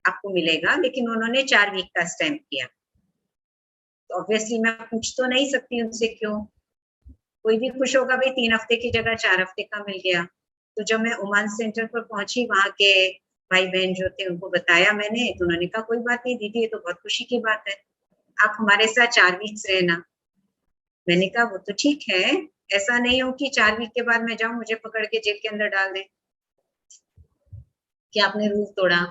आपको मिलेगा, लेकिन उन्होंने 4 वीक का स्टैंप किया। तो ऑब्वियसली मैं पूछ तो नहीं सकती उनसे क्यों, कोई भी खुश होगा भाई 3 हफ्ते की जगह 4 हफ्ते का मिल गया। तो जब मैं ओमान सेंटर पर पहुंची, वहां के भाई बहन जो थे उनको बताया मैंने, तो उन्होंने कहा कोई बात नहीं दीदी, ये तो बहुत खुशी की बात है, आप हमारे साथ 4 वीक्स रहना। मैंने कहा वो तो ठीक है, ऐसा नहीं हो कि 4 वीक के बाद मैं जाऊं मुझे पकड़ के जेल के अंदर डाल दें कि आपने रूल तोड़ा।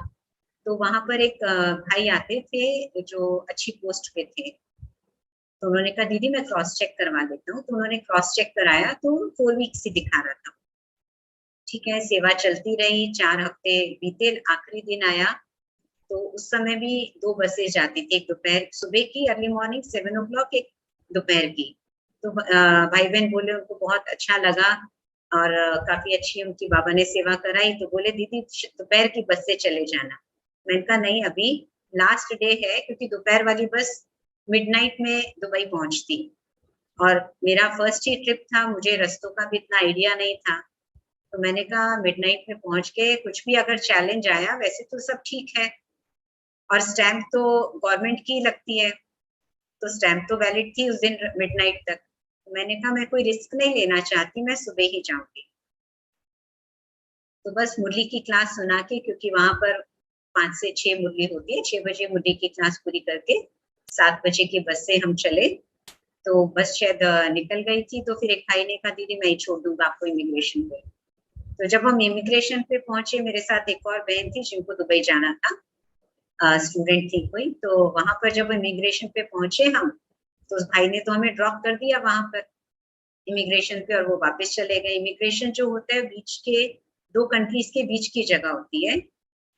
तो वहां पर एक भाई आते थे जो अच्छी पोस्ट पे थे, तो उन्होंने कहा दीदी मैं क्रॉस चेक करवा देता हूँ। तो उन्होंने क्रॉस चेक कराया तो 4 वीक्स ही दिखा रहा था। ठीक है, सेवा चलती रही, 4 हफ्ते बीते, आखिरी दिन आया तो उस समय भी 2 बसें जाती थी, एक दोपहर सुबह की अर्ली मॉर्निंग 7 o'clock, एक दोपहर की। तो भाई बहन बोले उनको बहुत अच्छा लगा और काफी अच्छी उनकी बाबा ने सेवा कराई, तो बोले दीदी दोपहर की बस से चले जाना। मैंने कहा नहीं, अभी लास्ट डे है, क्योंकि दोपहर वाली बस मिडनाइट में दुबई पहुंचती और मेरा फर्स्ट ही ट्रिप था, मुझे रास्तों का भी इतना आइडिया नहीं था। तो मैंने कहा मिडनाइट में पहुंच के कुछ भी अगर चैलेंज आया, वैसे तो सब ठीक है और स्टैंप तो गवर्नमेंट की लगती है, तो स्टैंप तो वैलिड थी उस दिन मिडनाइट तक। तो मैंने कहा मैं कोई रिस्क नहीं लेना चाहती, मैं सुबह ही जाऊंगी। तो बस मुरली की क्लास सुना के, क्योंकि वहां पर 5 से 6 मुरली होती है, 6 बजे मुरली की क्लास पूरी करके 7 बजे की बस से हम चले। तो बस शायद निकल गई थी, तो फिर एक भाई ने कहा दीदी मैं ही छोड़ दूंगा आपको इमिग्रेशन पे। तो जब हम इमिग्रेशन पे पहुंचे, मेरे साथ एक और बहन थी जिनको दुबई जाना था, स्टूडेंट थी कोई। तो वहां पर जब इमिग्रेशन पे पहुंचे हम, तो उस भाई ने तो हमें ड्रॉप कर दिया वहां पर इमिग्रेशन पे और वो वापस चले गए। इमिग्रेशन जो होता है बीच के 2 कंट्रीज के बीच की जगह होती है,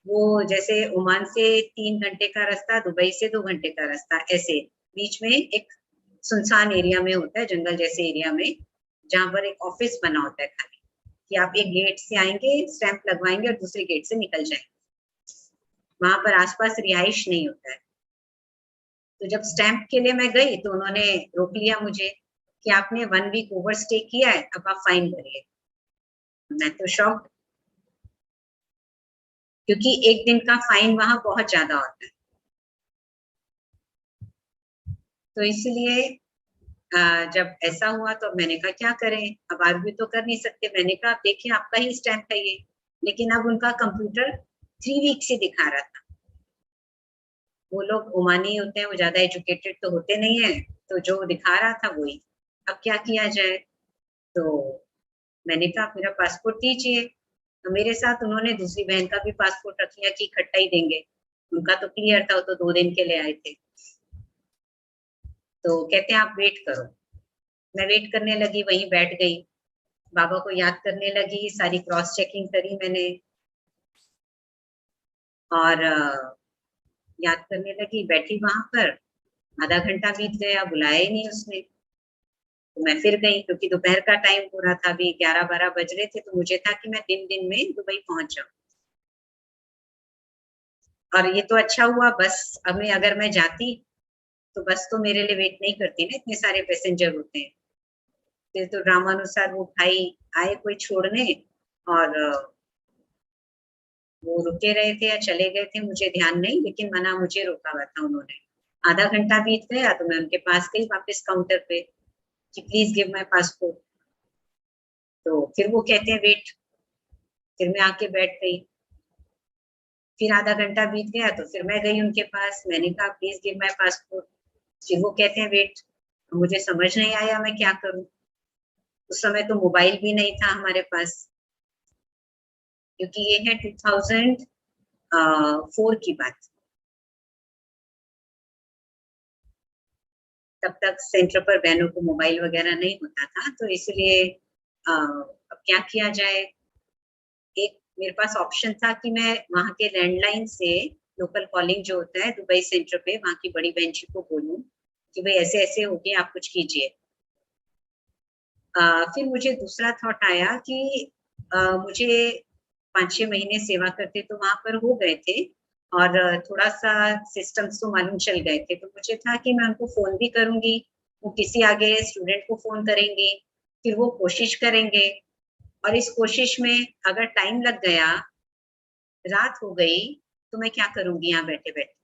वो जैसे ओमान से 3 घंटे का रास्ता, दुबई से 2 घंटे का रास्ता, ऐसे बीच में एक सुनसान एरिया में होता है, जंगल जैसे एरिया में, जहाँ पर एक ऑफिस बना होता है खाली, कि आप एक गेट से आएंगे, स्टैंप लगवाएंगे और दूसरे गेट से निकल जाएंगे। वहां पर आसपास रिहाइश नहीं होता है। तो जब स्टैंप के लिए मैं गई तो उन्होंने रोक लिया मुझे कि आपने 1 वीक ओवर स्टे किया है, अब आप फाइन भरिए। मैं तो शॉक्ड, क्योंकि एक दिन का फाइन वहां बहुत ज्यादा होता है। तो इसलिए जब ऐसा हुआ तो मैंने कहा क्या करें, अब आर्ग्यू तो कर नहीं सकते। मैंने कहा आप देखिए आपका ही स्टैंप है ये, लेकिन अब उनका कंप्यूटर 3 वीक से दिखा रहा था। वो लोग ओमानी होते हैं, वो ज्यादा एजुकेटेड तो होते नहीं है, तो जो दिखा रहा था वही। अब क्या किया जाए, तो मैंने कहा मेरा पासपोर्ट दीजिए। तो मेरे साथ उन्होंने दूसरी बहन का भी पासपोर्ट रख लिया कि इकट्ठा ही देंगे, उनका तो क्लियर था, वो तो 2 दिन के लिए आए थे। तो कहते हैं आप वेट करो। मैं वेट करने लगी, वहीं बैठ गई, बाबा को याद करने लगी, सारी क्रॉस चेकिंग करी मैंने और याद करने लगी, बैठी वहां पर। आधा घंटा बीत गया, बुलाया ही नहीं उसने। तो मैं फिर गई, क्योंकि दोपहर का टाइम हो रहा था, अभी 11-12 बज रहे थे, तो मुझे था कि मैं दिन में दुबई पहुंच जाऊं। और ये तो अच्छा हुआ, बस अब मैं अगर मैं जाती तो बस तो मेरे लिए वेट नहीं करती ना, इतने सारे पैसेंजर होते हैं। फिर तो ड्रामानुसार वो भाई आए कोई छोड़ने, और वो रुके रहे थे या चले गए थे मुझे ध्यान नहीं, लेकिन मना मुझे रोका हुआ था उन्होंने। आधा घंटा बीत गया तो मैं उनके पास गई वापस काउंटर पे कि प्लीज गिव माय पासपोर्ट। तो फिर वो कहते हैं वेट। फिर मैं आके बैठ गई। फिर आधा घंटा बीत गया तो फिर मैं गई उनके पास, मैंने कहा प्लीज गिव माय पासपोर्ट। फिर वो कहते हैं वेट। मुझे समझ नहीं आया मैं क्या करूं। उस समय तो मोबाइल भी नहीं था हमारे पास, क्योंकि ये है 2004 की बात। तब तक सेंटर पर बहनों को मोबाइल वगैरह नहीं होता था, तो इसलिए अब क्या किया जाए। एक मेरे पास ऑप्शन था कि मैं वहां के लैंडलाइन से लोकल कॉलिंग जो होता है दुबई सेंटर पे, वहां की बड़ी बहन जी को बोलूं कि भाई ऐसे ऐसे हो गया, आप कुछ कीजिए। फिर मुझे दूसरा थॉट आया कि मुझे 5-6 महीने सेवा करते तो वहां पर हो गए थे, और थोड़ा सा सिस्टम्स तो मालूम चल गए थे, तो मुझे था कि मैं उनको फोन भी करूंगी, वो किसी आगे स्टूडेंट को फोन करेंगे, फिर वो कोशिश करेंगे, और इस कोशिश में अगर टाइम लग गया, रात हो गई, तो मैं क्या करूंगी यहाँ बैठे बैठे,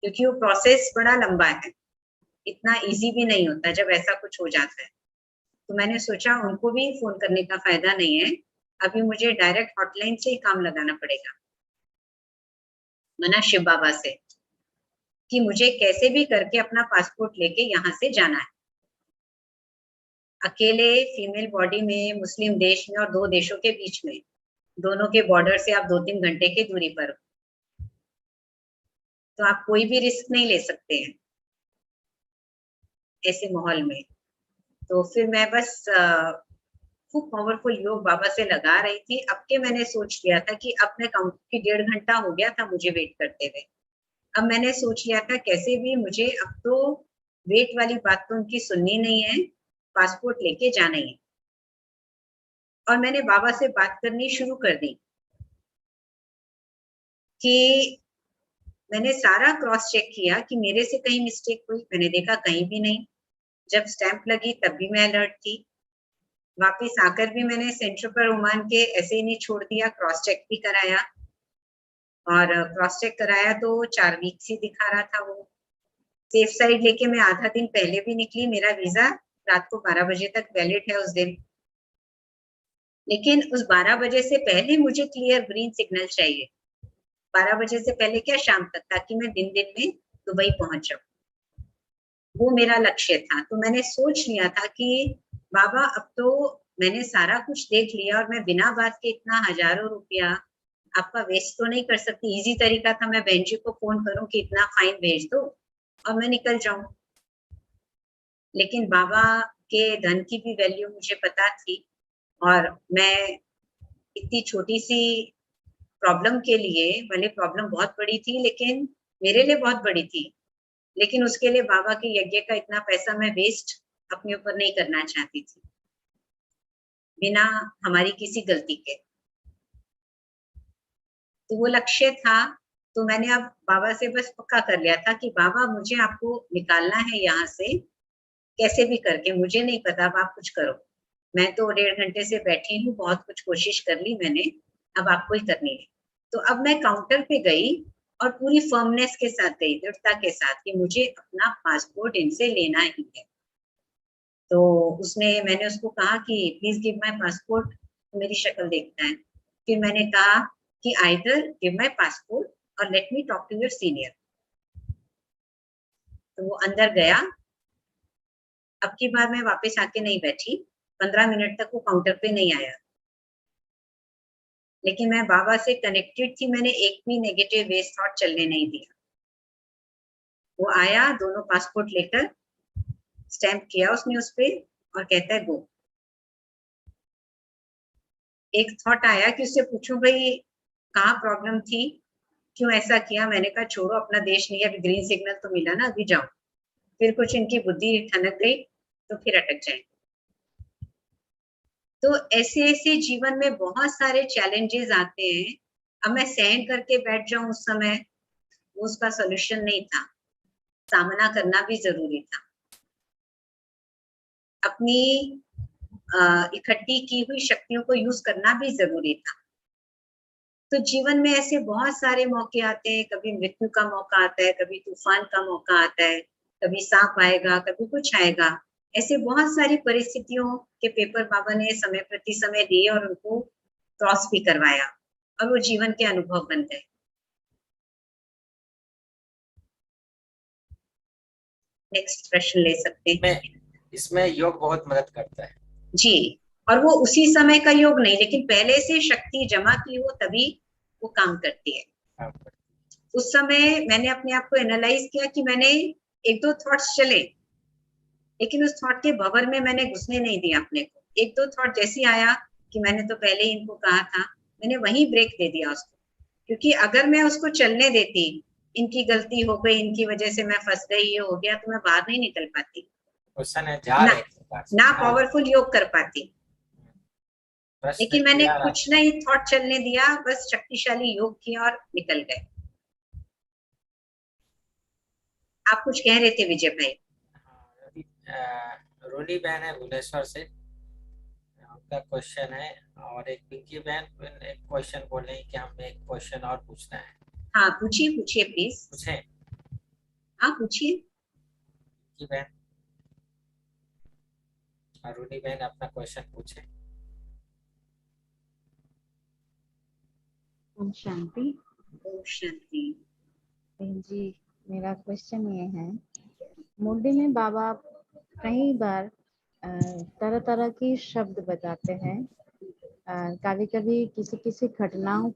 क्योंकि वो प्रोसेस बड़ा लंबा है, इतना इजी भी नहीं होता जब ऐसा कुछ हो जाता है। तो मैंने सोचा उनको भी फोन करने का फायदा नहीं है, अभी मुझे डायरेक्ट हॉटलाइन से ही काम लगाना पड़ेगा, मना शिव बाबा से, कि मुझे कैसे भी करके अपना पासपोर्ट लेके यहाँ से जाना है। अकेले फीमेल बॉडी में, मुस्लिम देश में और 2 देशों के बीच में, दोनों के बॉर्डर से आप 2-3 घंटे की दूरी पर हो, तो आप कोई भी रिस्क नहीं ले सकते हैं ऐसे माहौल में। तो फिर मैं बस खूब पावरफुल योग बाबा से लगा रही थी। अब के मैंने सोच लिया था कि अब मैं काउंट की 1.5 घंटा हो गया था मुझे वेट करते हुए। अब मैंने सोच लिया था कैसे भी मुझे अब तो वेट वाली बात तो उनकी सुननी नहीं है, पासपोर्ट लेके जाना ही है। और मैंने बाबा से बात करनी शुरू कर दी कि मैंने सारा क्रॉस चेक किया कि मेरे से कहीं मिस्टेक हुई, मैंने देखा कहीं भी नहीं। जब स्टैंप लगी तब भी मैं अलर्ट थी, वापिस आकर भी मैंने सेंटर पर ओमान के ऐसे ही नहीं छोड़ दिया, क्रॉस चेक भी कराया, और क्रॉस चेक कराया तो 4 वीक्स ही दिखा रहा था वो। सेफ साइड लेके मैं आधा दिन पहले भी निकली, मेरा वीजा रात को 12 बजे तक वैलिड है उस दिन, लेकिन उस 12 बजे से पहले मुझे क्लियर ग्रीन सिग्नल चाहिए। 12 बजे से पहले क्या, शाम तक, ताकि मैं दिन में दुबई पहुंच जाऊं, वो मेरा लक्ष्य था। तो मैंने सोच लिया था कि बाबा अब तो मैंने सारा कुछ देख लिया, और मैं बिना बात के इतना हजारों रुपया आपका वेस्ट तो नहीं कर सकती। इजी तरीका था मैं बहन जी को फोन करूं कि इतना फाइन भेज दो और मैं निकल जाऊं, लेकिन बाबा के धन की भी वैल्यू मुझे पता थी, और मैं इतनी छोटी सी प्रॉब्लम के लिए, भले प्रॉब्लम बहुत बड़ी थी लेकिन मेरे लिए बहुत बड़ी थी, लेकिन उसके लिए बाबा के यज्ञ का इतना पैसा मैं वेस्ट अपने ऊपर नहीं करना चाहती थी बिना हमारी किसी गलती के। तो वो लक्ष्य था। तो मैंने अब बाबा से बस पक्का कर लिया था कि बाबा मुझे आपको निकालना है यहाँ से, कैसे भी करके, मुझे नहीं पता, अब आप कुछ करो। मैं तो 1.5 घंटे से बैठी हूँ, बहुत कुछ कोशिश कर ली मैंने, अब आपको ही करनी है। तो अब मैं काउंटर पे गई और पूरी फर्मनेस के साथ गई, दृढ़ता के साथ, कि मुझे अपना पासपोर्ट इनसे लेना ही है। तो मैंने उसको कहा कि प्लीज गिव माय पासपोर्ट, मेरी शक्ल देखता है। फिर मैंने कहा कि either give my passport or let me talk to your senior. तो वो अंदर गया। अब की बार मैं वापस आके नहीं बैठी, 15 मिनट तक वो काउंटर पे नहीं आया, लेकिन मैं बाबा से कनेक्टेड थी, मैंने एक भी नेगेटिव वेस्ट थॉट चलने नहीं दिया। वो आया दोनों पासपोर्ट लेकर, स्टैम्प किया उसने उस पे और कहता है गो। एक थॉट आया कि उससे पूछूं भाई कहाँ प्रॉब्लम थी, क्यों ऐसा किया। मैंने कहा छोड़ो, अपना देश नहीं है, अभी ग्रीन सिग्नल तो मिला ना, अभी जाओ। फिर कुछ इनकी बुद्धि ठनक गई तो फिर अटक जाए। तो ऐसे ऐसे जीवन में बहुत सारे चैलेंजेस आते हैं। अब मैं सहन करके बैठ जाऊं उस समय, वो उसका सोल्यूशन नहीं था। सामना करना भी जरूरी था। अपनी इकट्ठी की हुई शक्तियों को यूज करना भी जरूरी था। तो जीवन में ऐसे बहुत सारे मौके आते हैं, कभी मृत्यु का मौका आता है, कभी तूफान का मौका आता है, कभी सांप आएगा, कभी कुछ आएगा। ऐसे बहुत सारी परिस्थितियों के पेपर बाबा ने समय प्रति समय दिए और उनको क्रॉस भी करवाया और वो जीवन के अनुभव बन गए। नेक्स्ट प्रश्न ले सकते हैं। इसमें योग बहुत मदद करता है जी, और वो उसी समय का योग नहीं, लेकिन पहले से शक्ति जमा की हो तभी वो काम करती है। उस समय मैंने अपने आप को एनालाइज किया कि मैंने एक दो थॉट्स चले, लेकिन उस थॉट के भंवर में मैंने घुसने नहीं दिया अपने को। एक दो थॉट जैसी आया कि मैंने तो पहले ही इनको कहा था, मैंने वहीं ब्रेक दे दिया उसको। क्योंकि अगर मैं उसको चलने देती, इनकी गलती हो गई, इनकी वजह से मैं फंस गई, ये हो गया, तो मैं बाहर नहीं निकल पाती, ना पावरफुल योग कर पाती। लेकिन मैंने कुछ नहीं थॉट चलने दिया, बस शक्तिशाली योग किया और निकल गए। आप कुछ कह रहे थे विजय भाई? रोनी बहन है भुवनेश्वर से, उनका क्वेश्चन है। और एक पिंकी बहन एक क्वेश्चन बोले कि हमें एक क्वेश्चन और पूछना है। हाँ पूछिए, पूछिए प्लीज। पूछे? हाँ पूछिए। पिंकी बहन, रोनी बहन अपना क्वेश्चन पूछे। ओम शांति। ओम शांति। जी, मेरा क्वेश्चन ये है, मुरली में बाबा कई बार तरह तरह की शब्द बताते हैं। कभी कभी किसी किसी घटनाओं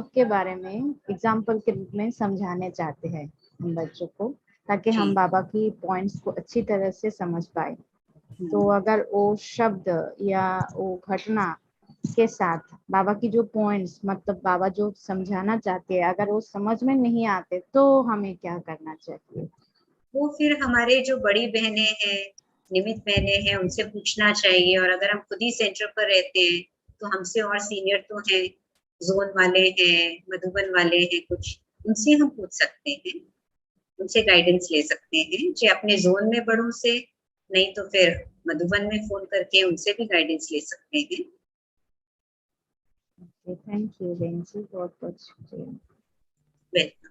के बारे में एग्जाम्पल के रूप में समझाने चाहते हैं हम बच्चों को, ताकि हम बाबा की पॉइंट्स को अच्छी तरह से समझ पाए। तो अगर वो शब्द या वो घटना के साथ बाबा की जो पॉइंट्स, मतलब बाबा जो समझाना चाहते हैं, अगर वो समझ में नहीं आते तो हमें क्या करना चाहिए? वो फिर हमारे जो बड़ी बहनें हैं, निमित बहनें हैं, उनसे पूछना चाहिए। और अगर हम खुद ही सेंटर पर रहते हैं तो हमसे और सीनियर तो हैं, जोन वाले हैं, मधुबन वाले हैं, कुछ उनसे हम पूछ सकते हैं, उनसे गाइडेंस ले सकते हैं। जो अपने जोन में बड़ों से, नहीं तो फिर मधुबन में फोन करके उनसे भी गाइडेंस ले सकते हैं। थैंक यू बहन जी, बहुत बहुत शुक्रिया। वेलकम।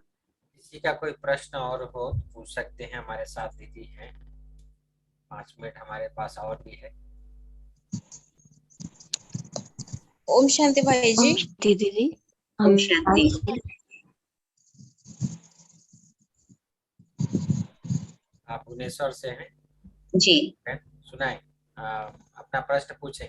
किसी का कोई प्रश्न और हो तो पूछ सकते हैं, हमारे साथ दीदी हैं। 5 मिनट हमारे पास और भी है। ओम शांति भाई जी। दीदी ओम शांति। आप भुवनेश्वर से हैं जी, सुनाए, अपना प्रश्न पूछें।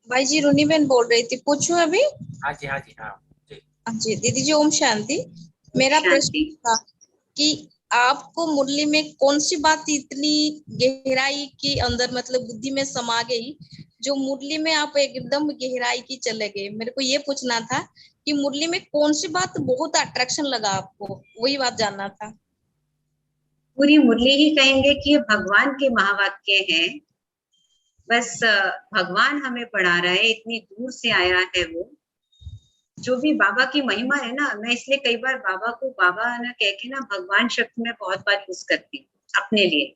भाई जी रुनी बहन बोल रही थी, पूछूं अभी? हाँ जी, हाँ जी, हाँ जी। जी दीदी जी, ओम शांति। मेरा प्रश्न था कि आपको मुरली में कौन सी बात इतनी गहराई के अंदर, मतलब बुद्धि में समा गई, जो मुरली में आप एकदम गहराई की चले गए? मेरे को ये पूछना था कि मुरली में कौन सी बात बहुत अट्रैक्शन लगा आपको, वही बात जानना था। पूरी मुरली ही कहेंगे कि ये भगवान के महावाक्य हैं। बस भगवान हमें पढ़ा रहा है, इतनी दूर से आया है वो। जो भी बाबा की महिमा है ना, मैं इसलिए कई बार बाबा को बाबा ना कह के ना भगवान शब्द में बहुत बार यूज करती हूँ अपने लिए,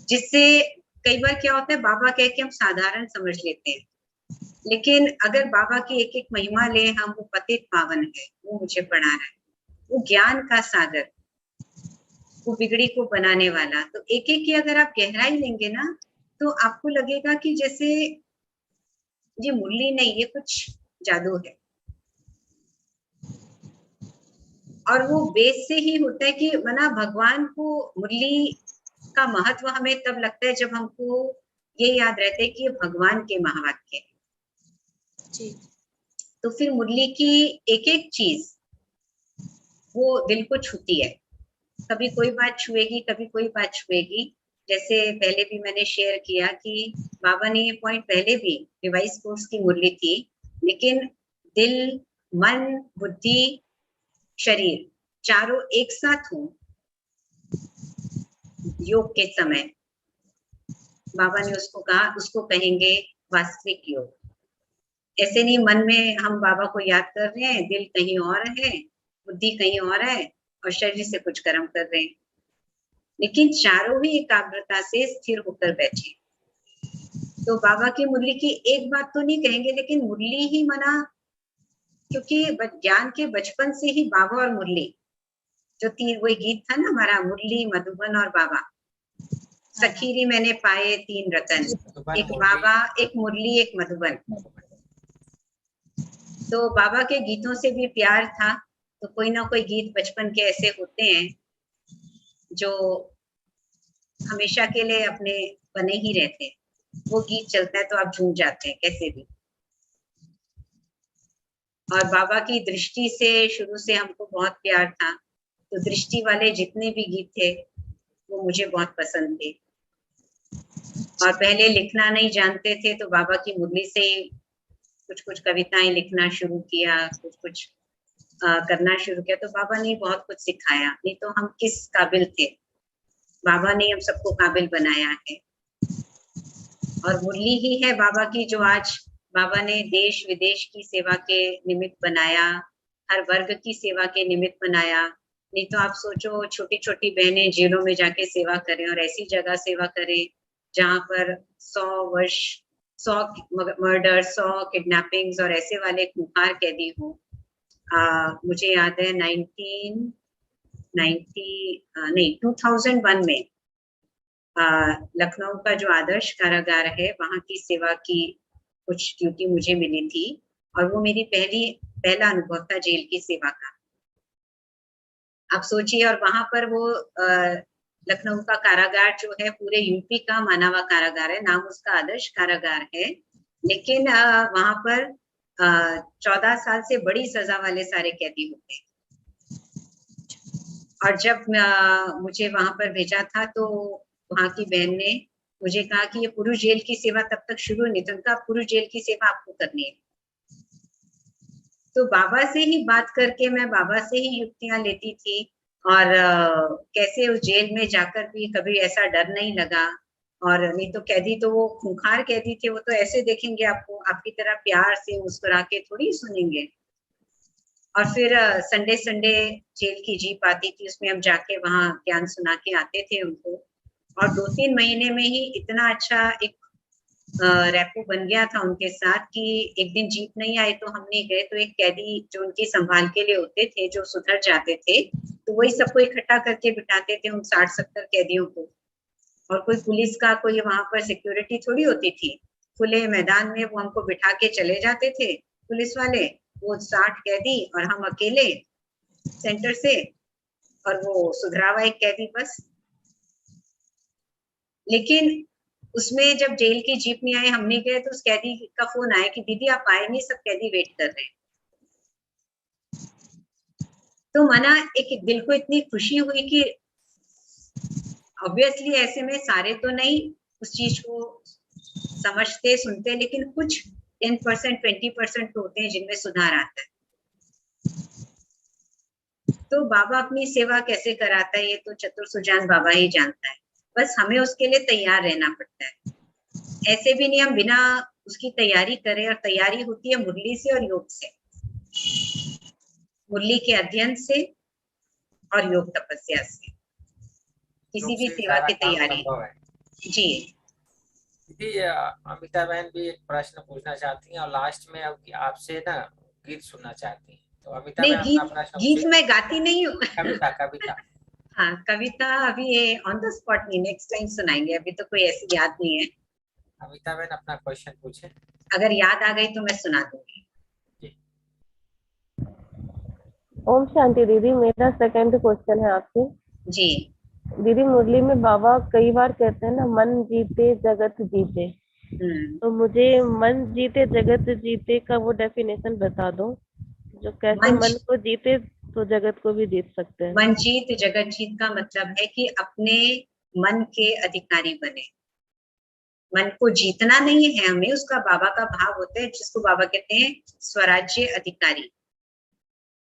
जिससे कई बार क्या होता है, बाबा कह के हम साधारण समझ लेते हैं, लेकिन अगर बाबा की एक एक महिमा ले हम, वो पतित पावन है, वो मुझे पढ़ा रहा है, वो ज्ञान का सागर, वो बिगड़ी को बनाने वाला। तो एक एक की अगर आप गहराई लेंगे ना, तो आपको लगेगा कि जैसे ये मुरली नहीं, ये कुछ जादू है। और वो बेस से ही होता है कि मना भगवान को मुरली का महत्व हमें तब लगता है जब हमको ये याद रहता है कि ये भगवान के महावाक्य है। जी। तो फिर मुरली की एक एक चीज वो दिल को छूती है। कभी कोई बात छुएगी, कभी कोई बात छुएगी। जैसे पहले भी मैंने शेयर किया कि बाबा ने ये पॉइंट पहले भी डिवाइस कोर्स की मुरली थी, लेकिन दिल, मन, बुद्धि, शरीर चारों एक साथ हो योग के समय, बाबा ने उसको कहा, उसको कहेंगे वास्तविक योग। ऐसे नहीं मन में हम बाबा को याद कर रहे हैं, दिल कहीं और है, बुद्धि कहीं और है और शरीर से कुछ कर्म कर रहे हैं, लेकिन चारों ही एकाग्रता से स्थिर होकर बैठे। तो बाबा की मुरली की एक बात तो नहीं कहेंगे, लेकिन मुरली ही मना, क्योंकि ज्ञान के बचपन से ही बाबा और मुरली, जो तीन, वही गीत था ना हमारा, मुरली मधुबन और बाबा, सखीरी मैंने पाए तीन रतन, एक बाबा, एक मुरली, एक मधुबन। तो बाबा के गीतों से भी प्यार था, तो कोई ना कोई गीत बचपन के ऐसे होते हैं जो हमेशा के लिए अपने बने ही रहते हैं। वो गीत चलता है तो आप झूम जाते हैं कैसे भी। और बाबा की दृष्टि से शुरू से हमको बहुत प्यार था, तो दृष्टि वाले जितने भी गीत थे वो मुझे बहुत पसंद थे। और पहले लिखना नहीं जानते थे, तो बाबा की मुरली से कुछ कुछ कविताएं लिखना शुरू किया, कुछ कुछ करना शुरू किया। तो बाबा ने बहुत कुछ सिखाया, नहीं तो हम किस काबिल थे, बाबा ने हम सबको काबिल बनाया है। और मुरली ही है बाबा की जो आज बाबा ने देश विदेश की सेवा के निमित्त बनाया, हर वर्ग की सेवा के निमित्त बनाया। नहीं तो आप सोचो, छोटी छोटी बहनें जेलों में जाके सेवा करें और ऐसी जगह सेवा करें जहां पर 100 मर्डर, 100 किडनैपिंग्स और ऐसे वाले खूंखार कैदी हो। मुझे याद है 2001 में लखनऊ का जो आदर्श कारागार है, वहां की सेवा की कुछ ड्यूटी मुझे मिली थी, और वो मेरी पहला अनुभव था जेल की सेवा का। आप सोचिए, और वहां पर वो लखनऊ का कारागार जो है पूरे यूपी का माना हुआ कारागार है, नाम उसका आदर्श कारागार है, लेकिन वहां पर 14 साल से बड़ी सजा वाले सारे कैदी होते हैं। और जब मुझे वहां पर भेजा था, तो वहां की बहन ने मुझे कहा कि ये पुरुष जेल की सेवा तब तक शुरू नहीं थी, उनका पुरुष जेल की सेवा आपको करनी है। तो बाबा से ही बात करके मैं बाबा से ही युक्तियां लेती थी, और कैसे उस जेल में जाकर भी कभी ऐसा डर नहीं लगा। और नहीं तो कैदी तो वो खूंखार कैदी थे, वो तो ऐसे देखेंगे आपको, आपकी तरह प्यार से मुस्कुरा के थोड़ी सुनेंगे। और फिर संडे जेल की जीप आती थी, उसमें हम जाके वहां ज्ञान सुना के आते थे उनको। और 2-3 महीने में ही इतना अच्छा एक रैपो बन गया था उनके साथ कि एक दिन जीप नहीं आई तो हम नहीं गए, तो एक कैदी जो उनकी संभाल के लिए होते थे, जो सुधर जाते थे, तो वही सबको इकट्ठा करके बिठाते थे उन 60-70 कैदियों को। और कोई पुलिस का कोई वहां पर सिक्योरिटी थोड़ी होती थी, खुले मैदान में वो हमको बिठा के चले जाते थे पुलिस वाले, वो 60 कैदी और हम अकेले सेंटर से, और वो सुधरा हुआ एक कैदी बस। लेकिन उसमें जब जेल की जीप नहीं आई, हम नहीं गए, तो उस कैदी का फोन आया कि दीदी आप आए नहीं, सब कैदी वेट कर रहे हैं। तो मना एक दिल को इतनी खुशी हुई कि ऑब्वियसली ऐसे में सारे तो नहीं उस चीज को समझते सुनते, लेकिन कुछ 10% 20% तो होते हैं जिनमें सुधार आता है। तो बाबा अपनी सेवा कैसे कराता है, ये तो चतुर सुजान बाबा ही जानता है, बस हमें उसके लिए तैयार रहना पड़ता है। ऐसे भी नहीं हम बिना उसकी तैयारी करें, और तैयारी होती है मुरली से और योग से, मुरली के अध्ययन से और योग तपस्या से, किसी भी सेवा की तैयारी। जी दीदी, अमिता बहन भी एक प्रश्न पूछना चाहती हैं और लास्ट में अब आपसे ना गीत सुनना चाहती हैं, तो अमिता नहीं, बहन अपना प्रश्न गीत मैं गाती नहीं हूँ। कविता हाँ, कविता अभी ये ऑन द स्पॉट नहीं, नेक्स्ट टाइम सुनाएंगे, अभी तो कोई ऐसी याद नहीं है। अमिता बहन अपना क्वेश्चन पूछे, अगर याद आ गई तो मैं सुना दूंगी। ओम शांति दीदी, मेरा सेकंड क्वेश्चन है आपसे। जी दीदी, मुरली में बाबा कई बार कहते हैं ना, मन जीते जगत जीते, तो मुझे मन जीते जगत जीते का वो डेफिनेशन बता दो, जो कैसे मन को जीते तो जगत को भी जीत सकते हैं। मन जीत जगत जीत का मतलब है कि अपने मन के अधिकारी बने। मन को जीतना नहीं है हमें, उसका बाबा का भाव होता है जिसको बाबा कहते हैं स्वराज्य अधिकारी।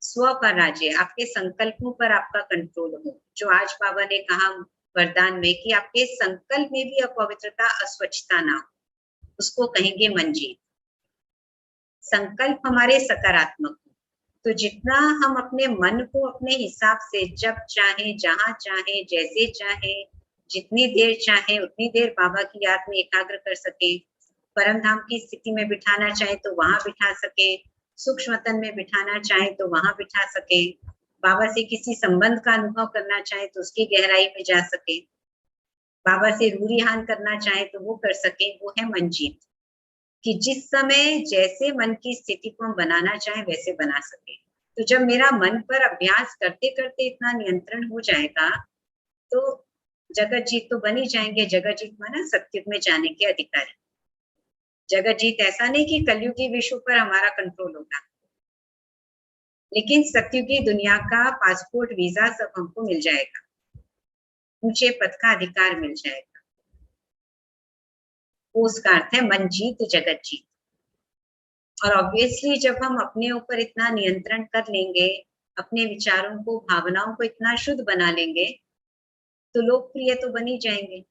स्व का राज्य, आपके संकल्पों पर आपका कंट्रोल हो। जो आज बाबा ने कहा वरदान में कि आपके संकल्प में भी अपवित्रता अस्वच्छता ना हो, उसको कहेंगे मन जीत। संकल्प हमारे सकारात्मक हो, तो जितना हम अपने मन को अपने हिसाब से जब चाहे, जहां चाहे, जैसे चाहे, जितनी देर चाहे उतनी देर बाबा की याद में एकाग्र कर सके, परम धाम की स्थिति में बिठाना चाहे तो वहां बिठा सके, सूक्ष्म तन में बिठाना चाहे तो वहां बिठा सके, बाबा से किसी संबंध का अनुभव करना चाहे तो उसकी गहराई में जा सके, बाबा से रूरिहान करना चाहे तो वो कर सके। वो है मन जीत, कि जिस समय जैसे मन की स्थिति को हम बनाना चाहे वैसे बना सके। तो जब मेरा मन पर अभ्यास करते करते इतना नियंत्रण हो जाएगा तो जगत जीत तो बन ही जाएंगे। जगत जीत माना सत्युग में जाने के अधिकारी। जगत जीत ऐसा नहीं कि कलयुगी विश्व पर हमारा कंट्रोल होगा, लेकिन सत्युगी दुनिया का पासपोर्ट वीजा सब हमको मिल जाएगा, ऊंचे पद का अधिकार मिल जाएगा। उसका अर्थ है मन जीत जगत जीत। और ऑब्वियसली जब हम अपने ऊपर इतना नियंत्रण कर लेंगे, अपने विचारों को, भावनाओं को इतना शुद्ध बना लेंगे, तो लोकप्रिय तो बन ही जाएंगे।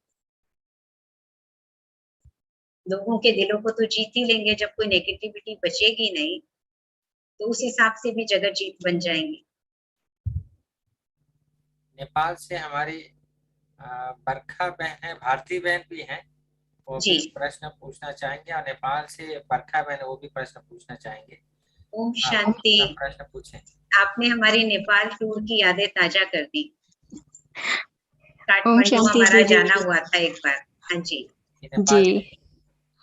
लोगों के दिलों को तो जीत ही लेंगे। जब कोई नेगेटिविटी बचेगी नहीं तो उस हिसाब से भी जगत जीत बन जाएंगे। नेपाल से हमारी बरखा बहन है, भारती बहन भी हैं, वो भी प्रश्न पूछना चाहेंगे। और नेपाल से बरखा बहन, वो भी प्रश्न पूछना चाहेंगे। ओम शांति। प्रश्न पूछें। आपने हमारी नेपाल टूर की यादें ताजा कर दी। ओम काठमांडू शांति हमारा दीदी। जाना हुआ था एक बार। हाँ जी जी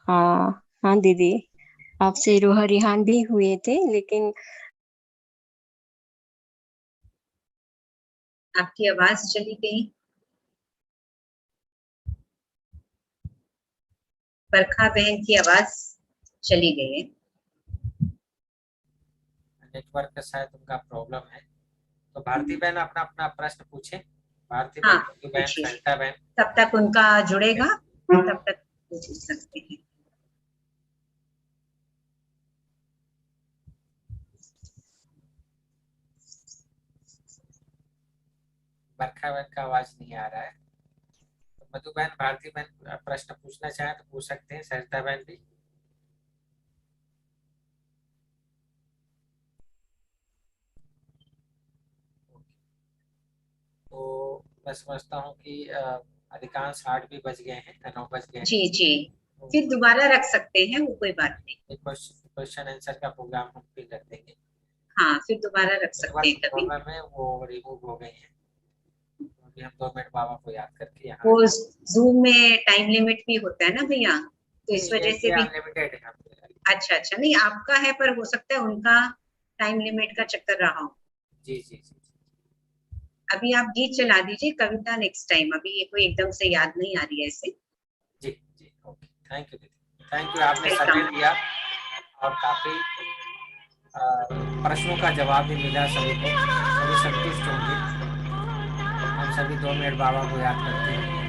हाँ हाँ दीदी, आपसे रोहा रिहान भी हुए थे, लेकिन आपकी आवाज चली गई। बरखा बहन की आवाज चली गई है। नेटवर्क का शायद उनका प्रॉब्लम है। तो भारती बहन अपना अपना प्रश्न पूछे। भारती हाँ, बहन, सरिता बहन, तब तक उनका जुड़ेगा, तब तक पूछ सकते हैं। बरखा बहन का आवाज नहीं आ रहा है। तो मधु बहन, भारती बहन प्रश्न पूछना चाहे तो पूछ सकते हैं। सरिता बहन भी। तो मैं समझता हूँ कि अधिकांश 8 भी बज गए हैं, 9 बज गए हैं। जी जी, फिर दोबारा रख सकते हैं, वो कोई बात नहीं। क्वेश्चन आंसर का प्रोग्राम हम फिर रख देंगे। हाँ, फिर दोबारा रख सकते हैं कभी। में वो रिमूव हो गई है, तो हम 2 मिनट बाबा को याद करके यहाँ। वो जूम में टाइम लिमिट भी होता है ना भैया, तो इस वजह से भी अनलिमिटेड है। अच्छा अच्छा, नहीं आपका है, पर हो सकता है उनका टाइम लिमिट का चक्कर रहा हो। जी जी जी। अभी आप गीत चला दीजिए, कविता नेक्स्ट टाइम। अभी ये कोई एकदम से याद नहीं आ रही है ऐसे। जी जी, ओके, थैंक यू दीदी, थैंक यू। आपने समय दिया और काफी प्रश्नों का जवाब भी मिला सभी को, सभी संतुष्ट होंगे। हम सभी 2 मिनट बाबा को याद करते हैं।